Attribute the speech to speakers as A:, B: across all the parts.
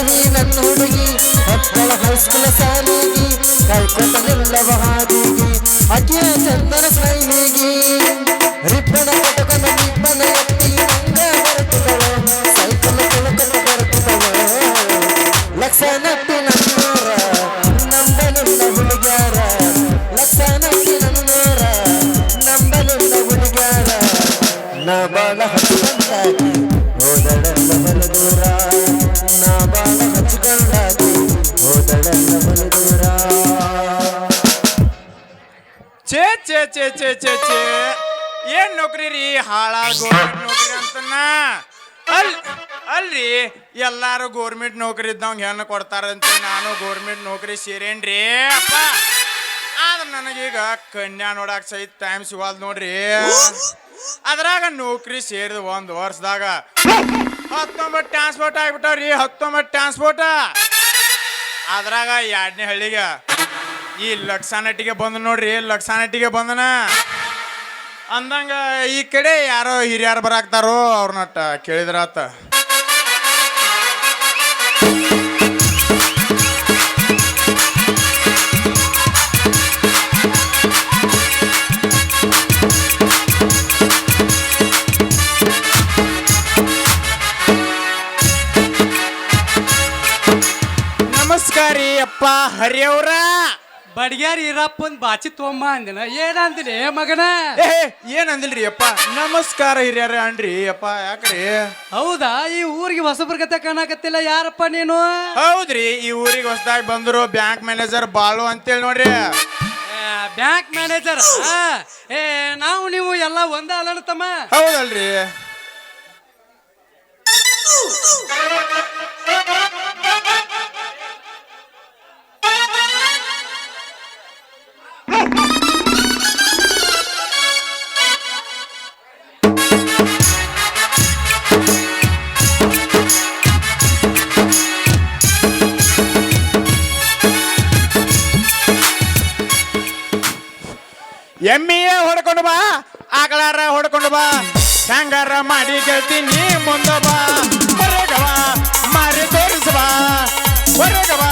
A: ಹುಡುಗಿ ನನ್ನ ಹುಡುಗಿ ಮಕ್ಕಳ ಹೈಸ್ಕೂಲ ಸಾಲಿಗಿ ಕೈಕೊಟ್ಟನಿಲ್ಲವ ಹಾದಿಗಿ ಅತಿಯ ಚಂದನ ಸ್ಮೈಲಿಗಿ ರಿಬ್ಬನ ಕೊಟ್ಟಕನ ನಿಬ್ಬನ ಎತ್ತಿ ನಂಗ ಬರುತ್ತದವ ಸೈಕಲ್ ತುಳುಕಲು ಬರುತ್ತದವ ಲಕ್ಷ ನಟ್ಟಿ ನನ್ನೋರ ನಂಬಲಿಲ್ಲ ಹುಡುಗ್ಯಾರ ಲಕ್ಷ ನಟ್ಟಿ ನನ್ನೋರ ನಂಬಲಿಲ್ಲ ಹುಡುಗ್ಯಾರ ನಾ ಬಾಳ ಹಚ್ಚಿಕೊಂಡಾಗಿ ಹೋದಳಲ್ಲ ಬಲು ದೂರ ನಾ ಬಾಳ ಹಚ್ಚಿಕೊಂಡಾಗಿ ಹೋದಳಲ್ಲ ಬಲು ದೂರ
B: ಛೇ ಛೇ ಛೇ ಛೇ ಛೇ ಛೇ ಏನ್ ನೌಕರಿ ರೀ ಹಾಳಾದ ಗೋರ್ಮೆಂಟ್ ನೌಕರಿ ಅಂತನ ಅಲ್ರಿ ಎಲ್ಲಾರು ಗೋರ್ಮೆಂಟ್ ನೌಕರಿ ಇದ್ದವಂಗ ಹೆಣ್ಣು ಕೊಡ್ತಾರಂತ ನಾನು ಗೋರ್ಮೆಂಟ್ ನೌಕರಿ ಸೇರೇನ್ರಿ ಅಪ್ಪ ಆದ್ರೆ ನನಗೀಗ ಕನ್ಯಾ ನೋಡಕ್ ಸಹಿತ ಟೈಮ್ ಸಿಗಲ್ ನೋಡ್ರಿ ಅದ್ರಾಗ ನೌಕರಿ ಸೇರಿದ 1 ವರ್ಷದಾಗ 19 ಟ್ರಾನ್ಸ್ಪೋರ್ಟ್ ಆಗ್ಬಿಟ್ಟವ್ರಿ 19 ಟ್ರಾನ್ಸ್ಪೋರ್ಟ್ ಅದ್ರಾಗ 2ನೇ ಹಳ್ಳಿಗೆ ಈ ಲಕ್ಷಾನಟ್ಟಿಗೆ ಬಂದ ನೋಡ್ರಿ ಲಕ್ಷಾನಟ್ಟಿಗೆ ಬಂದನ ಅಂದಂಗ ಈ ಕಡೆ ಯಾರೋ ಹಿರಿಯರು ಬರಾಕ್ತಾರೋ ಅವ್ರನ್ನಟ್ಟ ಕೇಳಿದ್ರಾತ ನಮಸ್ಕಾರ ರೀ ಅಪ್ಪ ಹರಿಯವ್ರ
C: ಬಡ್ಗ್ಯಾರ ಇರಪ್ಪನ್ ಬಾಚಿ ತೊಂಬ ಅಂದಿನ ಏನಂದಿನಿ ಮಗನ
B: ಏನ್ ಅಂದಿಲ್ರಿ ಅಪ್ಪ ನಮಸ್ಕಾರ ಹಿರಿಯರ ಅನ್ರಿ ಅಪ್ಪ ಯಾಕ್ರಿ
C: ಹೌದಾ ಈ ಊರಿಗೆ ಹೊಸಬ್ರಗತೆ ಕಾಣಕತ್ತಿಲ್ಲ ಯಾರಪ್ಪ ನೀನು
B: ಹೌದ್ರಿ ಈ ಊರಿಗೆ ಹೊಸದಾಗಿ ಬಂದ್ರು ಬ್ಯಾಂಕ್ ಮ್ಯಾನೇಜರ್ ಬಾಳು ಅಂತೇಳಿ ನೋಡ್ರಿ
C: ಬ್ಯಾಂಕ್ ಮ್ಯಾನೇಜರ್ ನಾವು ನೀವು ಎಲ್ಲ ಒಂದ ಅಲ್ಲ ತಮ್ಮ
B: ಹೌದಲ್ರಿ ಎಮ್ಮಿಯ ಹೊಡ್ಕೊಂಡು ಬಾ ಆಕಳಾರ ಹೊಡ್ಕೊಂಡು ಬಾ ಹಂಗಾರ ಮಾಡಿ ಕೇಳ್ತೀನಿ ಮುಂದೆ ಬಾ ಹೊರಗವ ಮಾರಿ ತೋರಿಸುವ ಹೊರಗವ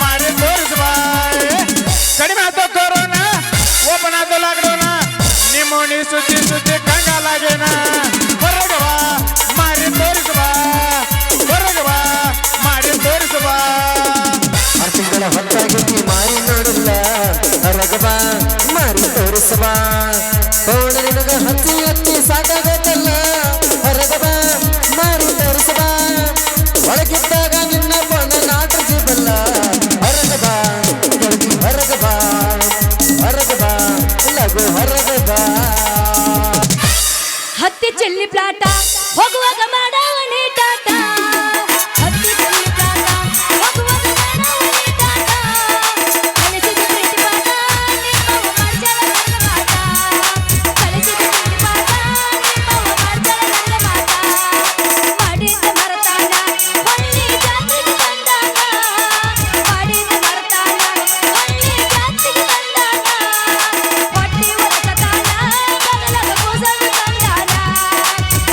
B: ಮಾರಿ ತೋರಿಸುವ ಕಡಿಮೆ ಆತ ಕೊರೋನಾ ಓಪನ್ ಆತ ಲಾಕ್ಡೌನ ನಿಮ್ಮ ನೀ ಸುದ್ದಿ ಸುದ್ದಿ ಕಂಗಾಲಾಗೇನ ಹೊರಗವ ಮಾರಿ ತೋರಿಸುವ ಹೊರಗವ ಮಾರಿ ತೋರಿಸುವ
A: ತಿಂಗಳ ಹೊತ್ತಾಗಿ ಮಾರಿ ನೋಡಿಲ್ಲ ಹೊರಗಬಾ ಮಾರಿ ತೋರಿಸಬ ಪೌಣ ನಿನಗ ಹತ್ತಿ ಹತ್ತಿ ಸಾಕಾಗತ್ತಲ್ಲ ಹೊರಗಬಾ ಮಾರಿ ತೋರಿಸಬ ಒಳಗಿದ್ದಾಗ ನಿನ್ನ ಬಣ್ಣ ನಾಟ ಜೀಬಲ್ಲ ಹೊರಗಬಾ ಗೆಳತಿ ಹೊರಗಬಾ ಹೊರಗಬಾ ಲಗು ಹೊರಗಬಾ
D: ಹತ್ತಿ ಚೆಲ್ಲಿ ಪ್ಲಾಟ ಹೋಗುವಾಗ ಮಾಡವಣಿ ಟಾಟ ಹತ್ತಿ ಚೆಲ್ಲಿ ಪ್ಲಾಟ ಹೋಗುವಾಗ ಮಾಡವಣಿ ಟಾಟ ಕಲಿಸಿದ ಪ್ರೀತಿ ಪಾಠ ನಿಮ್ಮವ ಮಾಡ್ಜಲ ನನ್ನ ಮಾಟ ಕಲಿಸಿದ ಪ್ರೀತಿ ಪಾಠ ನಿಮ್ಮವ ಮಾಡ್ಜಲ ನನ್ನ ಮಾಟ ಮಾಡಿದ ಮರತಾನ ಹೊಳ್ಳಿ ಜಾತ್ರೆಗೆ ಬಂದಾನ ಮಾಡಿದ ಮರತಾನ ಹೊಳ್ಳಿ ಜಾತ್ರೆಗೆ ಬಂದಾನ ಹೊಟ್ಟಿ ಒರಸತಾನ ಬಗಲಗ ಕೂಸಂದು ತಂದಾನ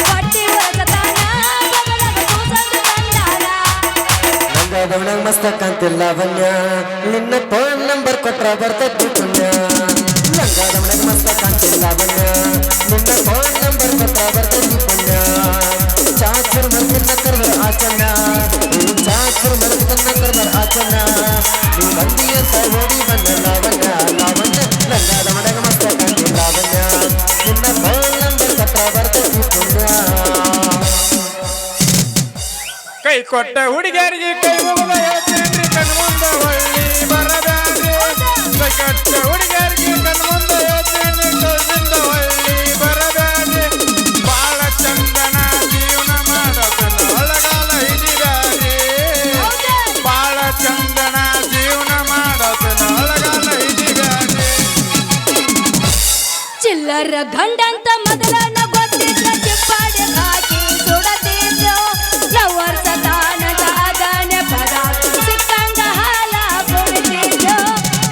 D: ಹೊಟ್ಟಿ ಒರಸತಾನ ಬಗಲಗ ಕೂಸಂದು ತಂದಾನ
A: ಲಂಗಾದವನಾಗ ಮಸ್ತ ಕಾಂತಿಲ್ಲ ವನ್ಯ ನಿನ್ನ ಫೋನ್ ನಂಬರ್ ಕೊಟ್ರ ಬರ್ತೈತಿ ಪುಣ್ಯ ಲಂಗಾದವನಾಗ ಮಸ್ತ ಕಾಂತಿಲ್ಲ ವನ್ಯ ನಿನ್ನ ಫೋನ್ ನಂಬರ್ ಕೊಟ್ರ ಬರ್ತೈತಿ ಪುಣ್ಯ ಚಾಚುರ್ ಮರ್ತಿನ ಕರ್ದರ ಆಚಣ್ಣ ಚಾಚುರ್ ಮರ್ತಿನ ಕರ್ದರ ಆಚಣ್ಣ ನೀ ಬಂದಿ ಅಂತ ಓಡಿ ಬಂದ ಲಾವಣ್ಯ ಲಾವಣ್ಯ ಲಂಗಾದವನಾಗ ಮಸ್ತ ಕಾಂತಿಲ್ಲ ವನ್ಯ ನಿನ್ನ ಫೋನ್ ನಂಬರ್ ಕೊಟ್ರ ಬರ್ತೈತಿ ಪುಣ್ಯ
B: ಕೈ ಕೊಟ್ಟ ಹುಡುಗಿಯರಿಗೆ ಕೈ ಮುಗಿದ ಹೇಳ್ತೀನಿ ಕಣ್ಮುಂದ ಹೊಳ್ಳಿ ಬರಬ್ಯಾಡ್ರಿ ಕೈ ಕೊಟ್ಟ ಹುಡುಗಿಯರಿಗೆ ಕಣ್ಮುಂದ ಹೇಳ್ತೀನಿ ಕಣ್ಮುಂದ ಹೊಳ್ಳಿ ಬರಬ್ಯಾಡ್ರಿ ಬಾಳ ಚಂದನ ಜೀವನ ಮಾಡೋದನ್ನ ಒಳಗಾಲ ಹಿಡಿಬ್ಯಾಡ್ರಿ ಬಾಳ ಚಂದನ ಜೀವನ ಮಾಡೋದನ್ನ ಒಳಗಾಲ ಹಿಡಿಬ್ಯಾಡ್ರಿ
D: ಚಿಲ್ಲರ ಗಂಡಂತ ಮೊದಲನ ಗೊತ್ತಿದ್ದ ಚಿಪ್ಪಾಡೆ ಹಾಕಿ ಸುಡತಿದ್ದೋ ಲವರ್ಸ ತಾನ ಜಾಗನೆ ಪದ ಸಿಕ್ಕಂಗ ಹಾಲ ಕುಡಿತಿದ್ದೋ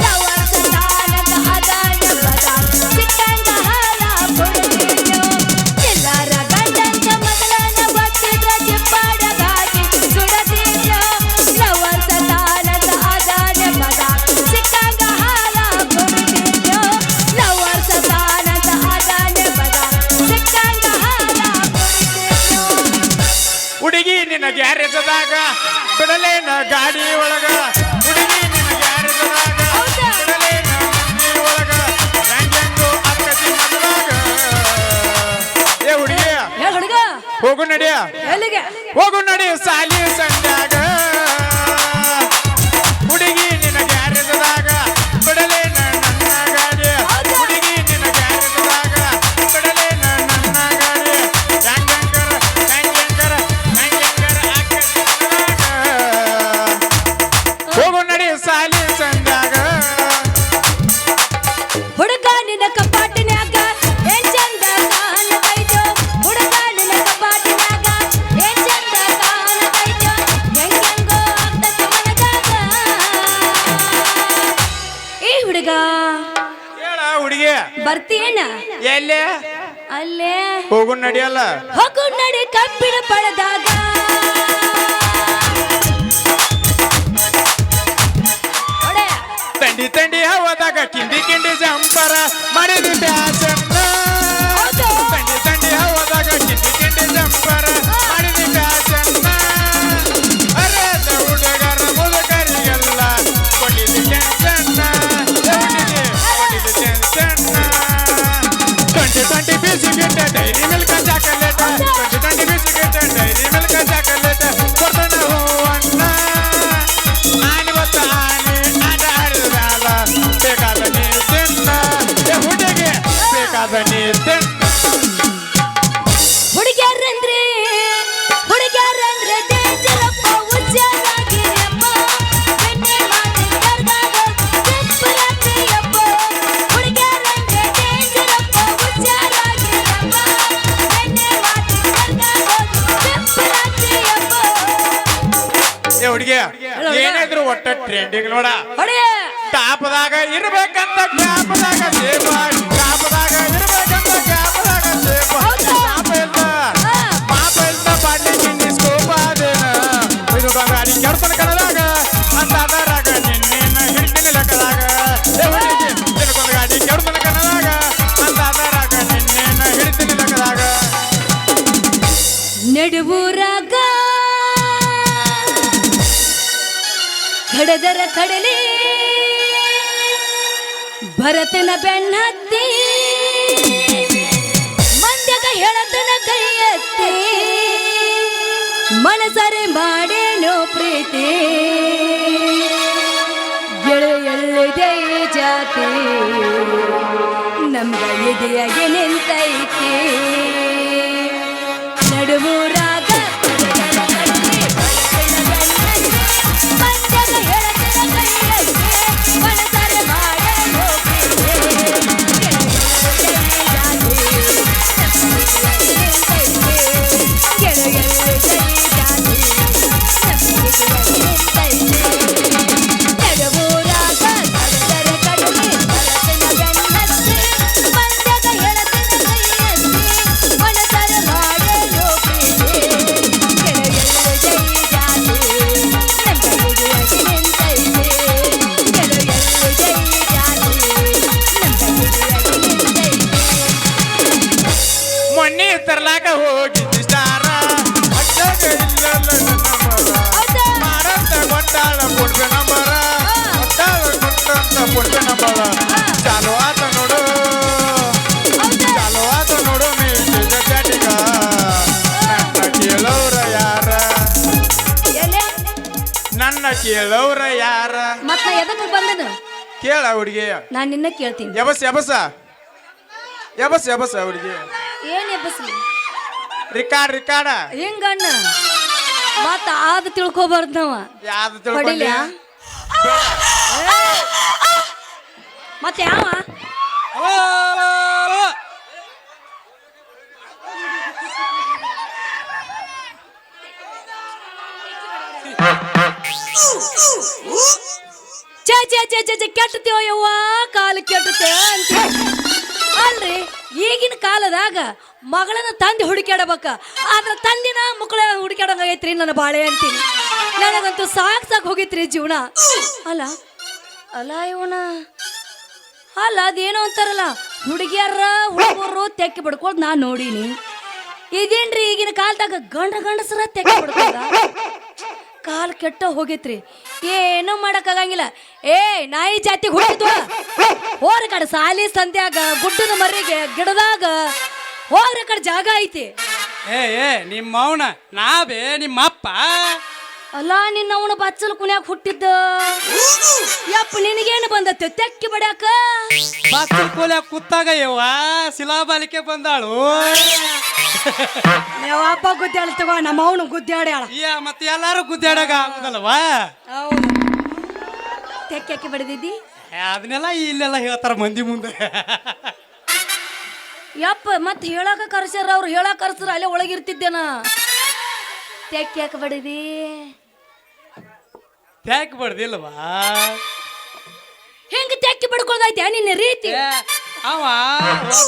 D: ಲವರ್ಸ ತಾನ ಜಾಗನೆ ಪದ ಸಿಕ್ಕಂಗ ಹಾಲ ಕುಡಿತಿದ್ದೋ ಚಿಲ್ಲರ ಗಂಡಂತ ಮೊದಲನ ಗೊತ್ತಿದ್ದ ಚಿಪ್ಪಾಡೆ ಹಾಕಿ ಸುಡತಿದ್ದೋ
B: ಗ್ಯಾರೇಜದಾಗ ಬಿಡಲೇನ ಗಾಡಿ ಒಳಗ ಹುಡುಗಿ ನಿನ್ನ ಗ್ಯಾರೇಜದಾಗ
D: ಹೌದಾ?
B: ಬಿಡಲೇನ ಮಂದಿ ಒಳಗ ಹೆಂಗೆಂಗೋ ಅಕ್ಕತಿ ಮದುವಾಗ ಏ ಹುಡುಗಿ
D: ಹೇಳ ಹುಡುಗ
B: ಹೋಗು ನಡಿಯ
D: ಎಲ್ಲಿಗೆ
B: ಹೋಗು ನಡಿ ಸಾಲಿ ಸಂಧ್ಯಾಗ ಹುಡುಗಿ ನಿನ್ನ ಗ್ಯಾರೇಜದಾಗ ಬಿಡಲೇನ ನನ್ನ ಗಾಡಿ ಹುಡುಗಿ ನಿನ್ನ ಗ್ಯಾರೇಜದಾಗ ಬಿಡಲೇನ ನನ್ನ ಗಾಡಿ ಹೆಂಗಂಗರ ಅಕ್ಕತಿ ಮದುವಾಗ ಹೋಗು ನಡಿ ಸಾಲಿ ಸಂಧ್ಯಾಗ
D: ಹುಡುಗ ನಿನ್ನ ಕಪಾಟಿನ್ಯಾಗ ಏನ್ ಚಂದ ಕಾಣತೈತೋ ಹುಡುಗ ನಿನ್ನ ಕಪಾಟಿನ್ಯಾಗ ಏನ್ ಚಂದ ಕಾಣತೈತೋ ಹೆಂಗೆಂಗೋ ಆಗ್ತೈತಿ ಮನದಾಗ ಈ ಹುಡುಗ
B: ಹೇಳ ಹುಡುಗಿ
D: ಬರ್ತೀಯೇನ
B: ಎಲ್ಲೇ
D: ಅಲ್ಲೇ
B: ಹೋಗು ನಡಿಯಲ್ಲ
D: ಹೋಗು ನಡಿ ಕಬ್ಬಿಣ ಪಡೆದಾಗ ನೋಡೆ
B: ತಂಡಿ ತಂಡಿ ಹವದಾಗ ಕಿಂಡಿ ಕಿಂಡಿ ಜಂಪರ ಮಾಡಿದ ಬ್ಯಾಸನ್ನ
D: ಹೌದು.
B: ತಂಡಿ ತಂಡಿ ಹವದಾಗ ಕಿಂಡಿ ಕಿಂಡಿ ಜಂಪರ ಮಾಡಿದ ಬ್ಯಾಸನ್ನ ಅರೇದ ಹುಡುಗರ ಮುದುಕರಿಗೆಲ್ಲ ಕೊಟ್ಟಿದ್ದ ಟೆನ್ಷನ್ನ ಕೊಟ್ಟಿದ್ದ ಟೆನ್ಷನ್ನ 20 biscuit dairy milk chocolate 20 biscuit dairy milk chocolate ಕೊಡ್ತಾನ ಹೂವನ್ನ ಆನೆ ಬತ್ತ ಆನೆ ಆಟ ಆಡಿದ ಮ್ಯಾಲ ಬೇಕಾದ ನೀ ತಿನ್ನ ಏ ಹುಡುಗಿ ಬೇಕಾದ ನೀ ತಿನ್ನ
D: ಹುಡುಗ್ಯಾರಂದ್ರೆ ಡೇಂಜರಪ್ಪ ಹುಚ್ಚಾರಾಗಿರಪ್ಪ ಬೆಣ್ಣೆ ಮಾತಿನ ಕರ್ದಾಗ ಸಿಪ್ಪರಾತ್ರಿಯಪ್ಪ ಹುಡುಗ್ಯಾರಂದ್ರೆ ಡೇಂಜರಪ್ಪ ಹುಚ್ಚಾರಾಗಿರಪ್ಪ ಬೆಣ್ಣೆ ಮಾತಿನ ಕರ್ದಾಗ ಸಿಪ್ಪರಾತ್ರಿಯಪ್ಪ
B: ಏ ಹುಡುಗಿ ಏನಿದ್ರು ಒಟ್ಟ ಟ್ರೆಂಡಿಂಗ್ ನೋಡ
D: ಹೊಡೆಯ
B: ಟಾಪದಾಗ ಇರ್ಬೇಕಂತ ಕ್ಯಾಪದಾಗ ಸೇಫ ಟಾಪದಾಗ ಇರ್ಬೇಕಂತ ಕ್ಯಾಪದಾಗ ಸೇಫ
D: ಹೌದಾ?
B: ಪಾಪ ಇಲ್ದ ಪಾಟಿ ಚಿನ್ನಿ ಸ್ಕೋಪ ಅದೇನ ಇದು ಗಾಡಿ ಕೆಡ್ತನ ಕಣದಾಗ ಅಂತ ಅದರಾಗ ನಿನ್ನೇನ ಹಿಡ್ತೀನಿ ಲೆಕ್ಕದಾಗ ಏ ಹುಡುಗಿ ನಿನಗೊಂದು ಗಾಡಿ ಕೆಡ್ತನ ಕಣದಾಗ ಅಂತ ಅದರಾಗ ನಿನ್ನೇನ ಹಿಡ್ತೀನಿ ಲೆಕ್ಕದಾಗ
D: ನಡುವೂರಾಗ ಕಡದರ ಕಡಲಿ ಭರತನ ಬೆನ್ನತ್ತಿ ಮಂದ್ಯಗ ಹೇಳತನ ಕೈ ಎತ್ತಿ ಮನಸರೆ ಮಾಡೇನೋ ಪ್ರೀತಿ ಗೆಳೆಯಲ್ಲಿದೆ ಜಾತಿ ನಮ್ಗ ಎದೆಯಾಗೆ ನಿಂತೈತಿ ನಡುವೂರಾಗ ಮಂದ್ಯಗ ಹೇಳತನ ಕೈ ಎತ್ತಿ ಮನಸರೆ ಮಾಡೇನೋ
B: ಮೊನ್ನೆ ತರ್ಲಾಕ ಹೋಗಿದ್ದ ಸ್ಟಾರ ಅಜ್ಜಾಗ ಇಲ್ಲಲ್ಲ ನನ್ನ ಮರ ಮಾಡಂತ ಕೊಟ್ಟಾಳ ಕೊಡ್ಬೆ ನಂಬರ ಕೊಟ್ಟಾಳ ಕೊಟ್ಟಂತ ಕೊಡ್ಬೆ ನಂಬರ ಚಾಲು ಆತ ನೋಡು ಚಾಲು ಆತ ನೋಡು ಮೇಜ ಜಾಟಿಗ ನನ್ನ ಕೇಳವ್ರ ಯಾರ ನನ್ನ ಕೇಳವ್ರ ಯಾರ
D: ಮತ್ತ ಎದಕ್ಕೆ ಬಂದನು
B: ಕೇಳ ಹುಡುಗಿ
D: ನಾನ್ ನಿನ್ನ ಕೇಳ್ತೀನಿ
B: ಎಬಸ್ ಎಬಸ ಎಬಸ್ ಎಬಸ ಹುಡುಗಿ
D: ಏನ್ ಎಬ್ಬಸ್ಲಿ
B: ರಿಕಾರ್ಡ
D: ಹಿಂಗಣ್ಣ ಮತ್ತ ಆದ ತಿಳ್ಕೊಬಾರ್ದು ನಾವ
B: ಯಾವ್ದು
D: ಹೊಡಿಲ್ಯಾ? ಮತ್ತೆ ಯಾವ ಕೆಟ್ಟತೇವ ಯವ್ವ ಕಾಲ ಕೆಟ್ಟತೆ ಅಂತ ಅಲ್ರಿ ಈಗಿನ ಕಾಲದಾಗ ಮಗಳನ್ನ ತಂದೆ ಹುಡುಕ್ಯಾಡಬೇಕ ಆದ್ರ ತಂದಿನ ಮಕ್ಕಳ ಹುಡುಕ್ಯಾಡಂಗೈತ್ರಿ ನನ್ನ ಬಾಳೆ ಅಂತೀನಿ ನನಗಂತೂ ಸಾಕ್ ಹೋಗಿತ್ರಿ ಜೀವನ ಅಲ್ಲ ಅಲ್ಲ ಇವನ ಅಲ್ಲ ಅದೇನೋ ಅಂತಾರಲ್ಲ ಹುಡುಗಿಯರ ಹುಡುಗರು ತೆಕ್ಕಿ ಬಿಡ್ಕೊಳ್ ನಾ ನೋಡೀನಿ ಇದೇನ್ರಿ ಈಗಿನ ಕಾಲದಾಗ ಗಂಡಸರ ತೆಕ್ಕಿ ಬಿಡ್ಕೋದ ಕಾಲ ಕೆಟ್ಟ ಹೋಗೈತ್ರಿ. ಏನೂ ಮಾಡಕ್ಕಾಗಂಗಿಲ್ಲ. ಏ ನಾಯಿ ಜಾತಿಗೆ ಹುಟ್ಟಿದ್ವ ಹೋರ ಕಡೆ ಸಾಲಿ ಸಂಧ್ಯಾಗ ಗುಡ್ಡದ ಮರಿಗೆ ಗಿಡದಾಗ ಹೋಗ್ರ ಕಡೆ ಜಾಗ ಐತಿ.
C: ಏ ನಿಮ್ಮ ಅವನ ನಿಮ್ಮ ಅಪ್ಪ
D: ಅಲ್ಲ ನಿನ್ನ ಅವನ ಬಚ್ಚಲು ಕುಣ್ಯಾಕ ಹುಟ್ಟಿದ್ದ. ಯಪ್ಪ ನಿನಗೇನು ಬಂದತ್ತೆ ತೆಕ್ಕಿ ಬಡ್ಯಾಕ?
C: ಬಾತ್ರೂಮ್ ಕೋಲೆ ಕೂತಾಗ ಯವ್ವ ಶಿಲಾಬಾಲಿಕೆ ಬಂದಾಳು.
D: ಯಾವ ಅಪ್ಪ ಗುದ್ದಾಳ ತಗೋ, ನಮ್ಮ ಅವನು ಗುದ್ದಾಡ್ಯಾಳ.
C: ಮತ್ತೆ ಎಲ್ಲಾರು ಗುದ್ದಾಡಾಗ ಆಗುದಲ್ವಾ?
D: ಹೌದು. ತೆಕ್ಕಿ ಬಡಿದಿದ್ದಿ?
C: ಅದನ್ನೆಲ್ಲ ಇಲ್ಲೆಲ್ಲ ಹೇಳ್ತಾರ ಮಂದಿ ಮುಂದೆ.
D: ಯಪ್ಪ ಮತ್ತೆ ಹೇಳಾಕ ಕರ್ಸ್ಯಾರ ಅವ್ರು, ಹೇಳಾಕ ಕರ್ಸ್ರ ಅಲ್ಲೇ ಒಳಗಿರ್ತಿದ್ದೇನ. ತೆಕ್ಕಿ ಯಾಕೆ ಬಡಿದಿ?
C: ಯಾಕೆ ಬಡ್ದಿಲ್ವಾ?
D: ಹೆಂಗ ತೆಕ್ಕಿ ಬಡ್ಕೊಳ್ದೈತೆ ನಿನ್ನ ರೀತಿ?
C: ಅವ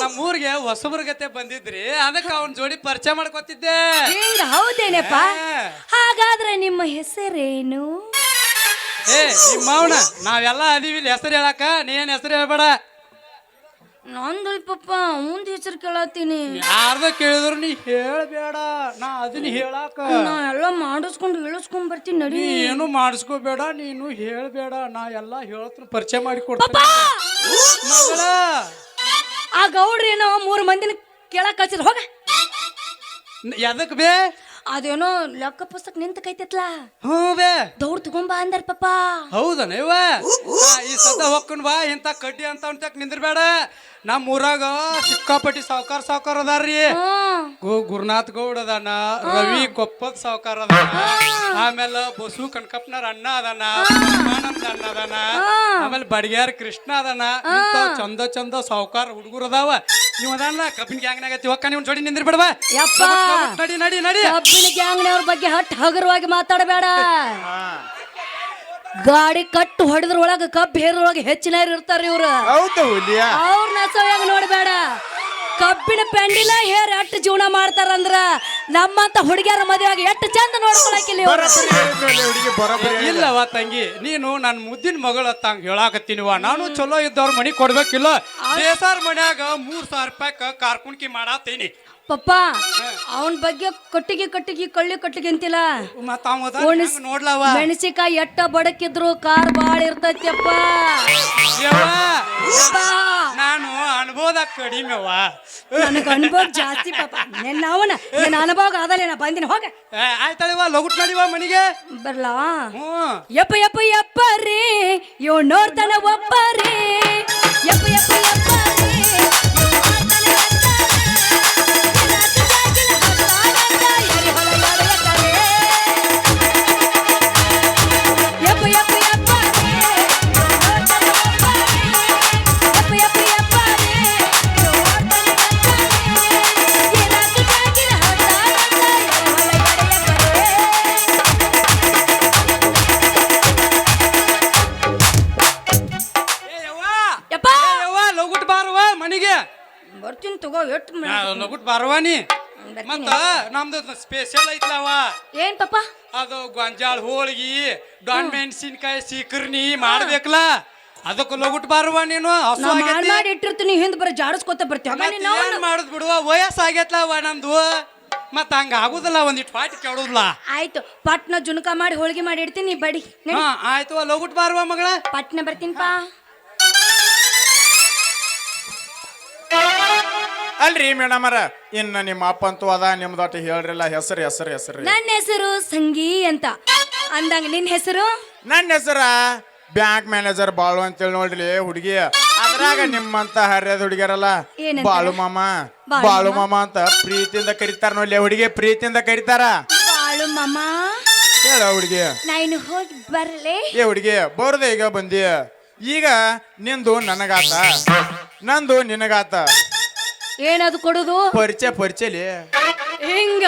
C: ನಮ್ಮೂರಿಗೆ ಹೊಸಬರ್ಗತೆ ಬಂದಿದ್ರಿ, ಅದಕ್ಕೆ ಅವನ್ ಜೋಡಿ ಪರಿಚಯ ಮಾಡ್ಕೊತಿದ್ದೆ.
D: ಹಿಂಗ ಹೌದೇನಪ್ಪ? ಹಾಗಾದ್ರೆ ನಿಮ್ಮ ಹೆಸರೇನು?
C: ನಿಮ್ಮ ಅವನ ನಾವೆಲ್ಲ ಅದೀವಿ ಹೆಸರು ಹೇಳಾಕ, ನೀನ್ ಹೆಸರು ಹೇಳ್ಬೇಡ.
D: ನಂದು ಪಪ್ಪ ಮುಂದ್ ಹೆಸರು ಕೇಳತ್ತೀನಿ.
C: ಯಾರ್ದ ಕೇಳಿದ್ರು ನೀ ಹೇಳ್ಬೇಡ, ನಾ ಅದನ್ನ ಹೇಳಾಕ.
D: ನಾ ಎಲ್ಲ ಮಾಡಿಸ್ಕೊಂಡು ಇಳಿಸ್ಕೊಂಡ್ ಬರ್ತೀನಿ ನಡಿ.
C: ನೀ ಏನು ಮಾಡಿಸ್ಕೋಬೇಡ, ನೀನು ಹೇಳ್ಬೇಡ, ನಾ ಎಲ್ಲ ಹೇಳ್ತೀನಿ, ಪರಿಚಯ ಮಾಡಿ
D: ಪಪ್ಪ
C: ಕೊಡ್ತೀನಿ.
D: ಆ ಗೌಡ್ರಿ ಏನೋ 3 ಮಂದಿನ ಕೇಳಕ್ ಕಳ್ಸಿದ್ರು. ಹೋಗ.
C: ಎದಕ್ ಬೇ?
D: ಅದೇನೋ ಲೆಕ್ಕ ಪುಸ್ತಕ ನಿಂತ ಕೈತತ್ಲ,
C: ಹ್ಞೂ ಬೇ
D: ದೌಡ್ ತಗೊಂಬ ಅಂದಾರ ಪಪ್ಪ.
C: ಹೌದನ ಇವ? ಈ ಸದ ಹೊಕ್ಕನ್ ಬಾ, ಇಂತ ಕಡ್ಡಿ ಅಂತ ಉಂಟಕ್ ನಿಂದ್ರಬೇಡ. ನಮ್ಮ ಊರಾಗ ಸಿಕ್ಕಾಪಟ್ಟಿ ಸಾವ್ಕಾರ ಅದಾರ್ರಿ. ಗುರುನಾಥ್ ಗೌಡ್ ಅದಾನ, ರವಿ ಕೊಪ್ಪದ್ ಸಾವ್ಕಾರ ಅದಾನ, ಆಮೇಲೆ ಬಸು ಕಣ್ಕಪ್ನರ್ ಅಣ್ಣ ಅದಾನ, ಆನಂದ್ ಅಣ್ಣ ಅದಾನ, ಆಮೇಲೆ ಬಡಿಗ್ಯಾರ ಕೃಷ್ಣ ಅದಾನ. ಇಂತ ಚಂದ ಸಾವ್ಕಾರ ಹುಡುಗರು ಅದಾವ. ಇವ್ ಅದಾನ ಕಬ್ಬಿನ ಗ್ಯಾಂಗ್ನಾಗ ತಿವಕ್ಕ ನೀವು ಜೋಡಿ ನಿಂದ್ರಿ ಬಿಡವಾ? ನಡಿ ನಡಿ ನಡಿ.
D: ಕಬ್ಬಿನ ಗ್ಯಾಂಗ್ನವ್ರ ಬಗ್ಗೆ ಹಟ್ ಹಗರವಾಗಿ ಮಾತಾಡಬೇಡ. ಗಾಡಿ ಕಟ್ಟು ಹೊಡೆದ್ರೊಳಗ ಕಬ್ಬು ಹೇರೊಳಗೆ ಹೆಚ್ಚಿನ ಇರ್ತಾರ ಇವ್ರು. ಅವ್ರನ್ನ ಸರಿಯಾಗಿ ನೋಡ್ಬೇಡ. ಕಬ್ಬಿನ ಪೆಂಡಿಲ ಹೇರ್ ಎಟ್ಟು ಜೀವನ ಮಾಡ್ತಾರಂದ್ರ ನಮ್ಮಂತ ಹುಡುಗಿಯರ ಮದುವೆಯಾಗಿ ಎಷ್ಟು ಚಂದ ನೋಡ್ಕೊಳಕಿಲ್ಲ.
C: ಇಲ್ಲವ ತಂಗಿ, ನೀನು ನನ್ನ ಮುದ್ದಿನ ಮಗಳ ತಂಗ ಹೇಳಾಕತ್ತೀನಿವ. ನಾನು ಚಲೋ ಇದ್ದವ್ರ ಮನಿ ಕೊಡ್ಬೇಕಿಲ್ಲ. ದೇಸಾರ್ ಮನ್ಯಾಗ 3,000 ರೂಪಾಯಿ ಕಾರ್ಕುನ್ಕಿ ಮಾಡಾತೀನಿ.
D: ಪಪ್ಪ ಅವನ ಬಗ್ಗೆ ಕಟ್ಟಿಗೆ ಕಳ್ಳಿ ಅಂತಿಲ್ಲ.
C: ನೋಡ್ಲವ
D: ಮೆಣಸಿಕಾಯಿ ಎಟ್ಟ ಬಡಕಿದ್ರು ಕಾರ್ ಬಾಳ ಇರ್ತೈತಿಯಪ್ಪ.
C: ನಾನು ಅನುಭವದಾಗ ಕಡಿಮೆವ,
D: ನನಗ ಅನುಭವ ಜಾಸ್ತಿ ಪಾಪ. ನಿನ್ನ ಅನುಭವ ಆದಲ್ಲ ಬಂದಿನ. ಹೋಗ.
C: ಆಯ್ತಳಿವ, ಲಗುಟ್ ನಡಿವ ಮನಿಗೆ
D: ಬರ್ಲಾ? ಯಪ್ಪ ರೀ ಇವ್ ನೋಡ್ತಾನ ಒಪ್ಪ ರೀ. ಯಪ್ಪ ರೀ ಬರ್ತೀನಿ ತಗೋ.
C: ಲಗುಟ್ ಬಾರವಾನಿ. ಮತ್ತ ನಮ್ದು ಸ್ಪೆಷಲ್ ಐತ್ಲವ.
D: ಏನ್ ಪಾಪ?
C: ಅದು ಗೊಂಜಾಳ ಹೋಳಿಗಿ, ಡಾನ್ ಮೆಣಸಿನ್ಕಾಯಿ ಸೀಕರ್ನಿ ಮಾಡ್ಬೇಕಲ್ಲ, ಅದಕ್ಕೆ ಲಗುಟ್ ಬಾರವ. ನೀನು
D: ಮಾಡಿ ಇಟ್ಟಿರ್ತೀನಿ, ಹಿಂದ್ ಬರ ಜಾಡಿಸ್ಕೊತ ಬರ್ತೀವಿ.
C: ಮಾಡುದ್ ಬಿಡುವ, ವಯಸ್ಸಾಗೈತ್ಲವ ನಮ್ದು. ಮತ್ತ ಹಂಗ ಆಗುದಿಲ್ಲ, ಒಂದಿಟ್ಟು ಪಾಟಿ ಕೇಳುದಿಲ್ಲ.
D: ಆಯ್ತು, ಪಟ್ನ ಜುನ್ಕ ಮಾಡಿ ಹೋಳಿಗೆ ಮಾಡಿ ಇಡ್ತೀನಿ ಬಡಿ.
C: ಆಯ್ತು, ಲಗುಟ್ ಬಾರವ ಮಗಳ.
D: ಪಟ್ನ ಬರ್ತೀನಿಪಾ.
B: ಅಲ್ರಿ ಮೇಡಮರ, ಇನ್ನ ನಿಮ್ಮ ಅಪ್ಪ ಅಂತೂ ಅದ, ನಿಮ್ದೊಟ್ಟು ಹೇಳ್ರಲ್ಲ ಹೆಸರು.
D: ನನ್ನ ಹೆಸರು ಸಂಗೀ ಅಂತ ಅಂದಂಗ. ನಿನ್ ಹೆಸರು?
B: ನನ್ನ ಹೆಸರ ಬ್ಯಾಂಕ್ ಮ್ಯಾನೇಜರ್ ಬಾಳು ಅಂತೇಳಿ ನೋಡ್ರಿ ಹುಡುಗಿ. ಅದ್ರಾಗ ನಿಮ್ಮಂತ ಹರ್ಯದ ಹುಡುಗಿಯರಲ್ಲ ಬಾಳು ಮಾಮ ಅಂತ ಪ್ರೀತಿಯಿಂದ ಕರಿತಾರ ನೋಡ್ಲಿ. ಹುಡುಗಿ ಪ್ರೀತಿಯಿಂದ ಕರಿತಾರ
D: ಬಾಳು ಮಾಮ.
B: ಹೇಳ ಹುಡುಗಿ.
D: ನಾನು ಹೋಗಿ ಬರ್ಲೆ?
B: ಏ ಹುಡುಗಿ, ಬರೋದೇ ಈಗ ಬಂದಿ. ಈಗ ನಿಂದು ನನಗಾತ, ನಂದು ನಿನಗಾತ.
D: ಏನದು ಕೊಡುದು?
B: ಪರಿಚಯಲಿ
D: ಹಿಂಗ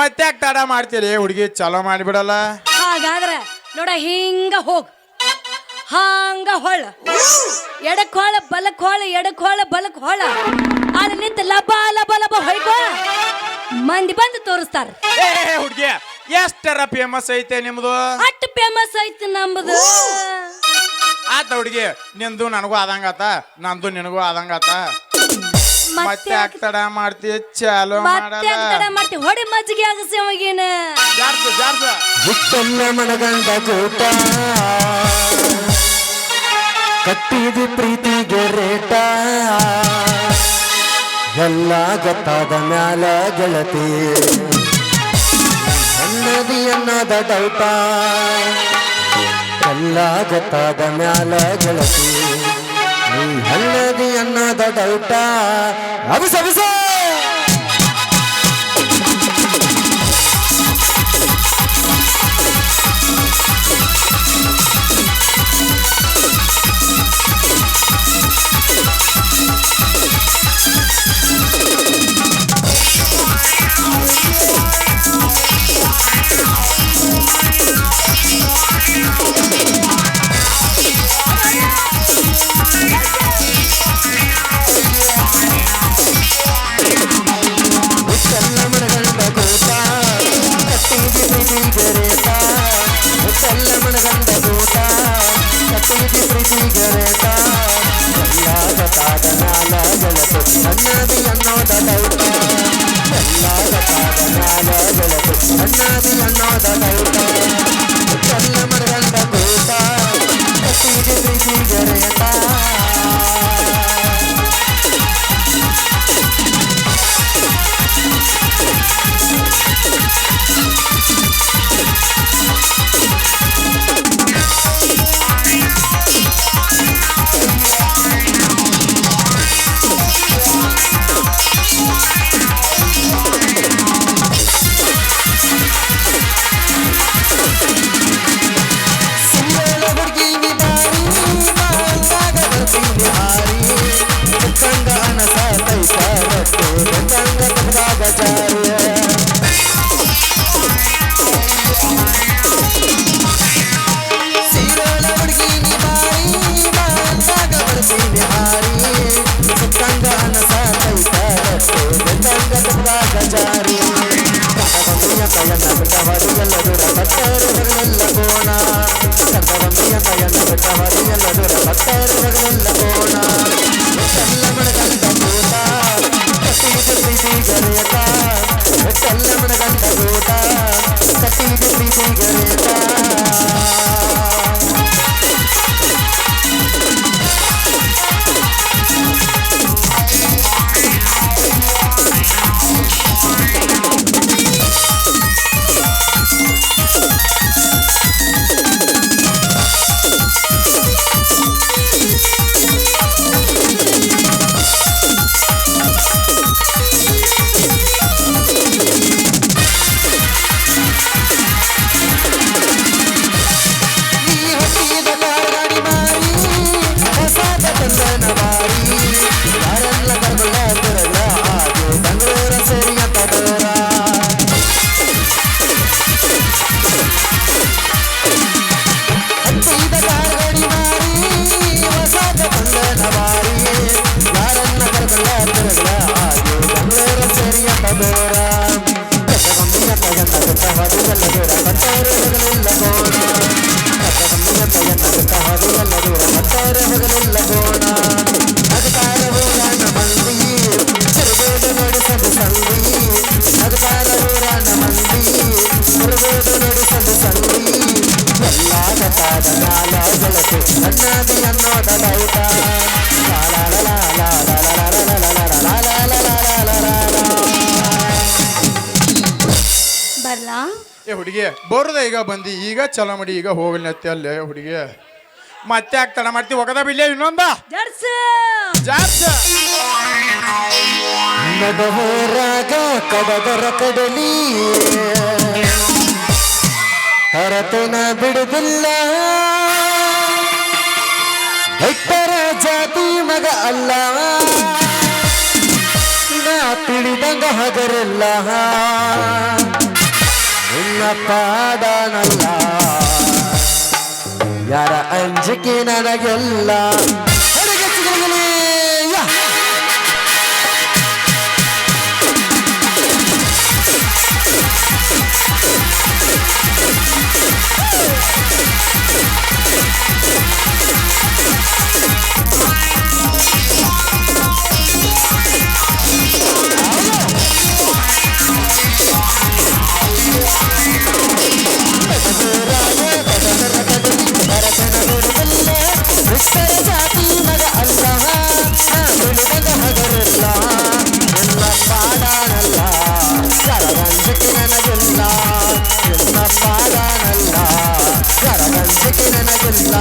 B: ಮತ್ತೆ ಯಾಕೆ ತಡ ಮಾಡ್ತೀರಿ ಹುಡುಗಿ? ಚಲೋ ಮಾಡಿಬಿಡಲ್ಲ.
D: ಹಾಗಾದ್ರ ನೋಡ, ಹಿಂಗ ಹೋಗ್, ಹಂಗ ಹೊಳ, ಎಡಕ್ ಹೊಳ ಬಲಕ್ ಹೊಳ, ಎಡಕ್ ಹೊಳ ಬಲಕ್ ಹೊಳ. ಅಲ್ಲಿ ನಿಂತ ಲಬ ಹೊಯ್ಕೋ, ಮಂದಿ ಬಂದು ತೋರಿಸ್ತಾರ.
B: ಹುಡುಗಿ ಎಷ್ಟರ ಫೇಮಸ್ ಐತೆ ನಿಮ್ದು?
D: ಅಷ್ಟು ಫೇಮಸ್ ಐತಿ ನಮ್ದು.
B: ಆತ ಹುಡುಗಿ, ನಿಂದು ನನಗೂ ಆದಂಗಾತ, ನಂದು ನಿನಗೂ ಆದಂಗಾತ. ಮತ್ತೆ ಆಗ್ತಡ ಮಾಡ್ತಿ ಚಾಲೋ
D: ಮತ್ತೆ
B: ಮಾಡಲ್ಲ
D: ತಡ ಮಾಡ್ತಿ ಹೊಡಿ ಮಜ್ಜಿಗೆ ಆಗಸಿ ಅವಾಗಿನ
B: ಜಾರ್ಸು ಜಾರ್ಸು
A: ಹುಟ್ಟಲ್ಲ ಮನಗಂಡ ಕೂಟ ಕಟ್ಟಿದಿ ಪ್ರೀತಿಗೆ ರೇಟ ಎಲ್ಲ ಗೊತ್ತಾದ ಮ್ಯಾಲ ಗೆಳತಿ ಅನ್ನದಿ ಅನ್ನದ ಡೌಟ ಎಲ್ಲ ಗೊತ್ತಾದ ಮ್ಯಾಲ ಗೆಳತಿ ನೀ ಹಳ್ಳದಿ ಅನ್ನದ ಡೌಟ ಅಬಿಸ ಅಬಿಸ ಅನ್ನದಿ ಅನ್ನೋದ ಡೌಟ ಎಲ್ಲ ಗೊತ್ತಾದ ಮ್ಯಾಲ ಗೆಳತಿ ಅನ್ನದಿ ಅನ್ನೋದ ಡೌಟ ಎಲ್ಲ ಮನಗಂಡ ಕೂಟ ಕಟ್ಟಿಗೆ ಪ್ರೀತಿಗೆ ರೇಟ
D: ಬರ್ಲಾ
B: ಏ ಹುಡುಗಿ ಬರುದ ಈಗ ಬಂದಿ ಈಗ ಚಲೋ ಮಾಡಿ ಈಗ ಹೋಗ್ಲತ್ತೆ ಅಲ್ಲೇ ಹುಡುಗಿ ಮತ್ತೆ ಆಗ್ತಡ ಮಾಡ್ತಿ ಒಗದ ಬಿಡ್ಲೆ ಇನ್ನೊಂದ
D: ಜರ್ಸ
B: ಜಾರ್ಸ
A: ನಡಹೋರಾಗ ಕಡದರ ಕಡಲಿ ಹರತನ ಬಿಡುದಿಲ್ಲ ಹೆಟ್ಟರ ಜಾತಿ ಮಗ ಅಲ್ಲ ನಾ ತಿಳಿದಂಗ ಹಗರಿಲ್ಲ ನಿನ್ನ ಪಾಡನಲ್ಲ ಯಾರ ಅಂಜಿಕೆ ನನಗೆಲ್ಲ ರಂಜಿಕೆ ನನಗಿಲ್ಲ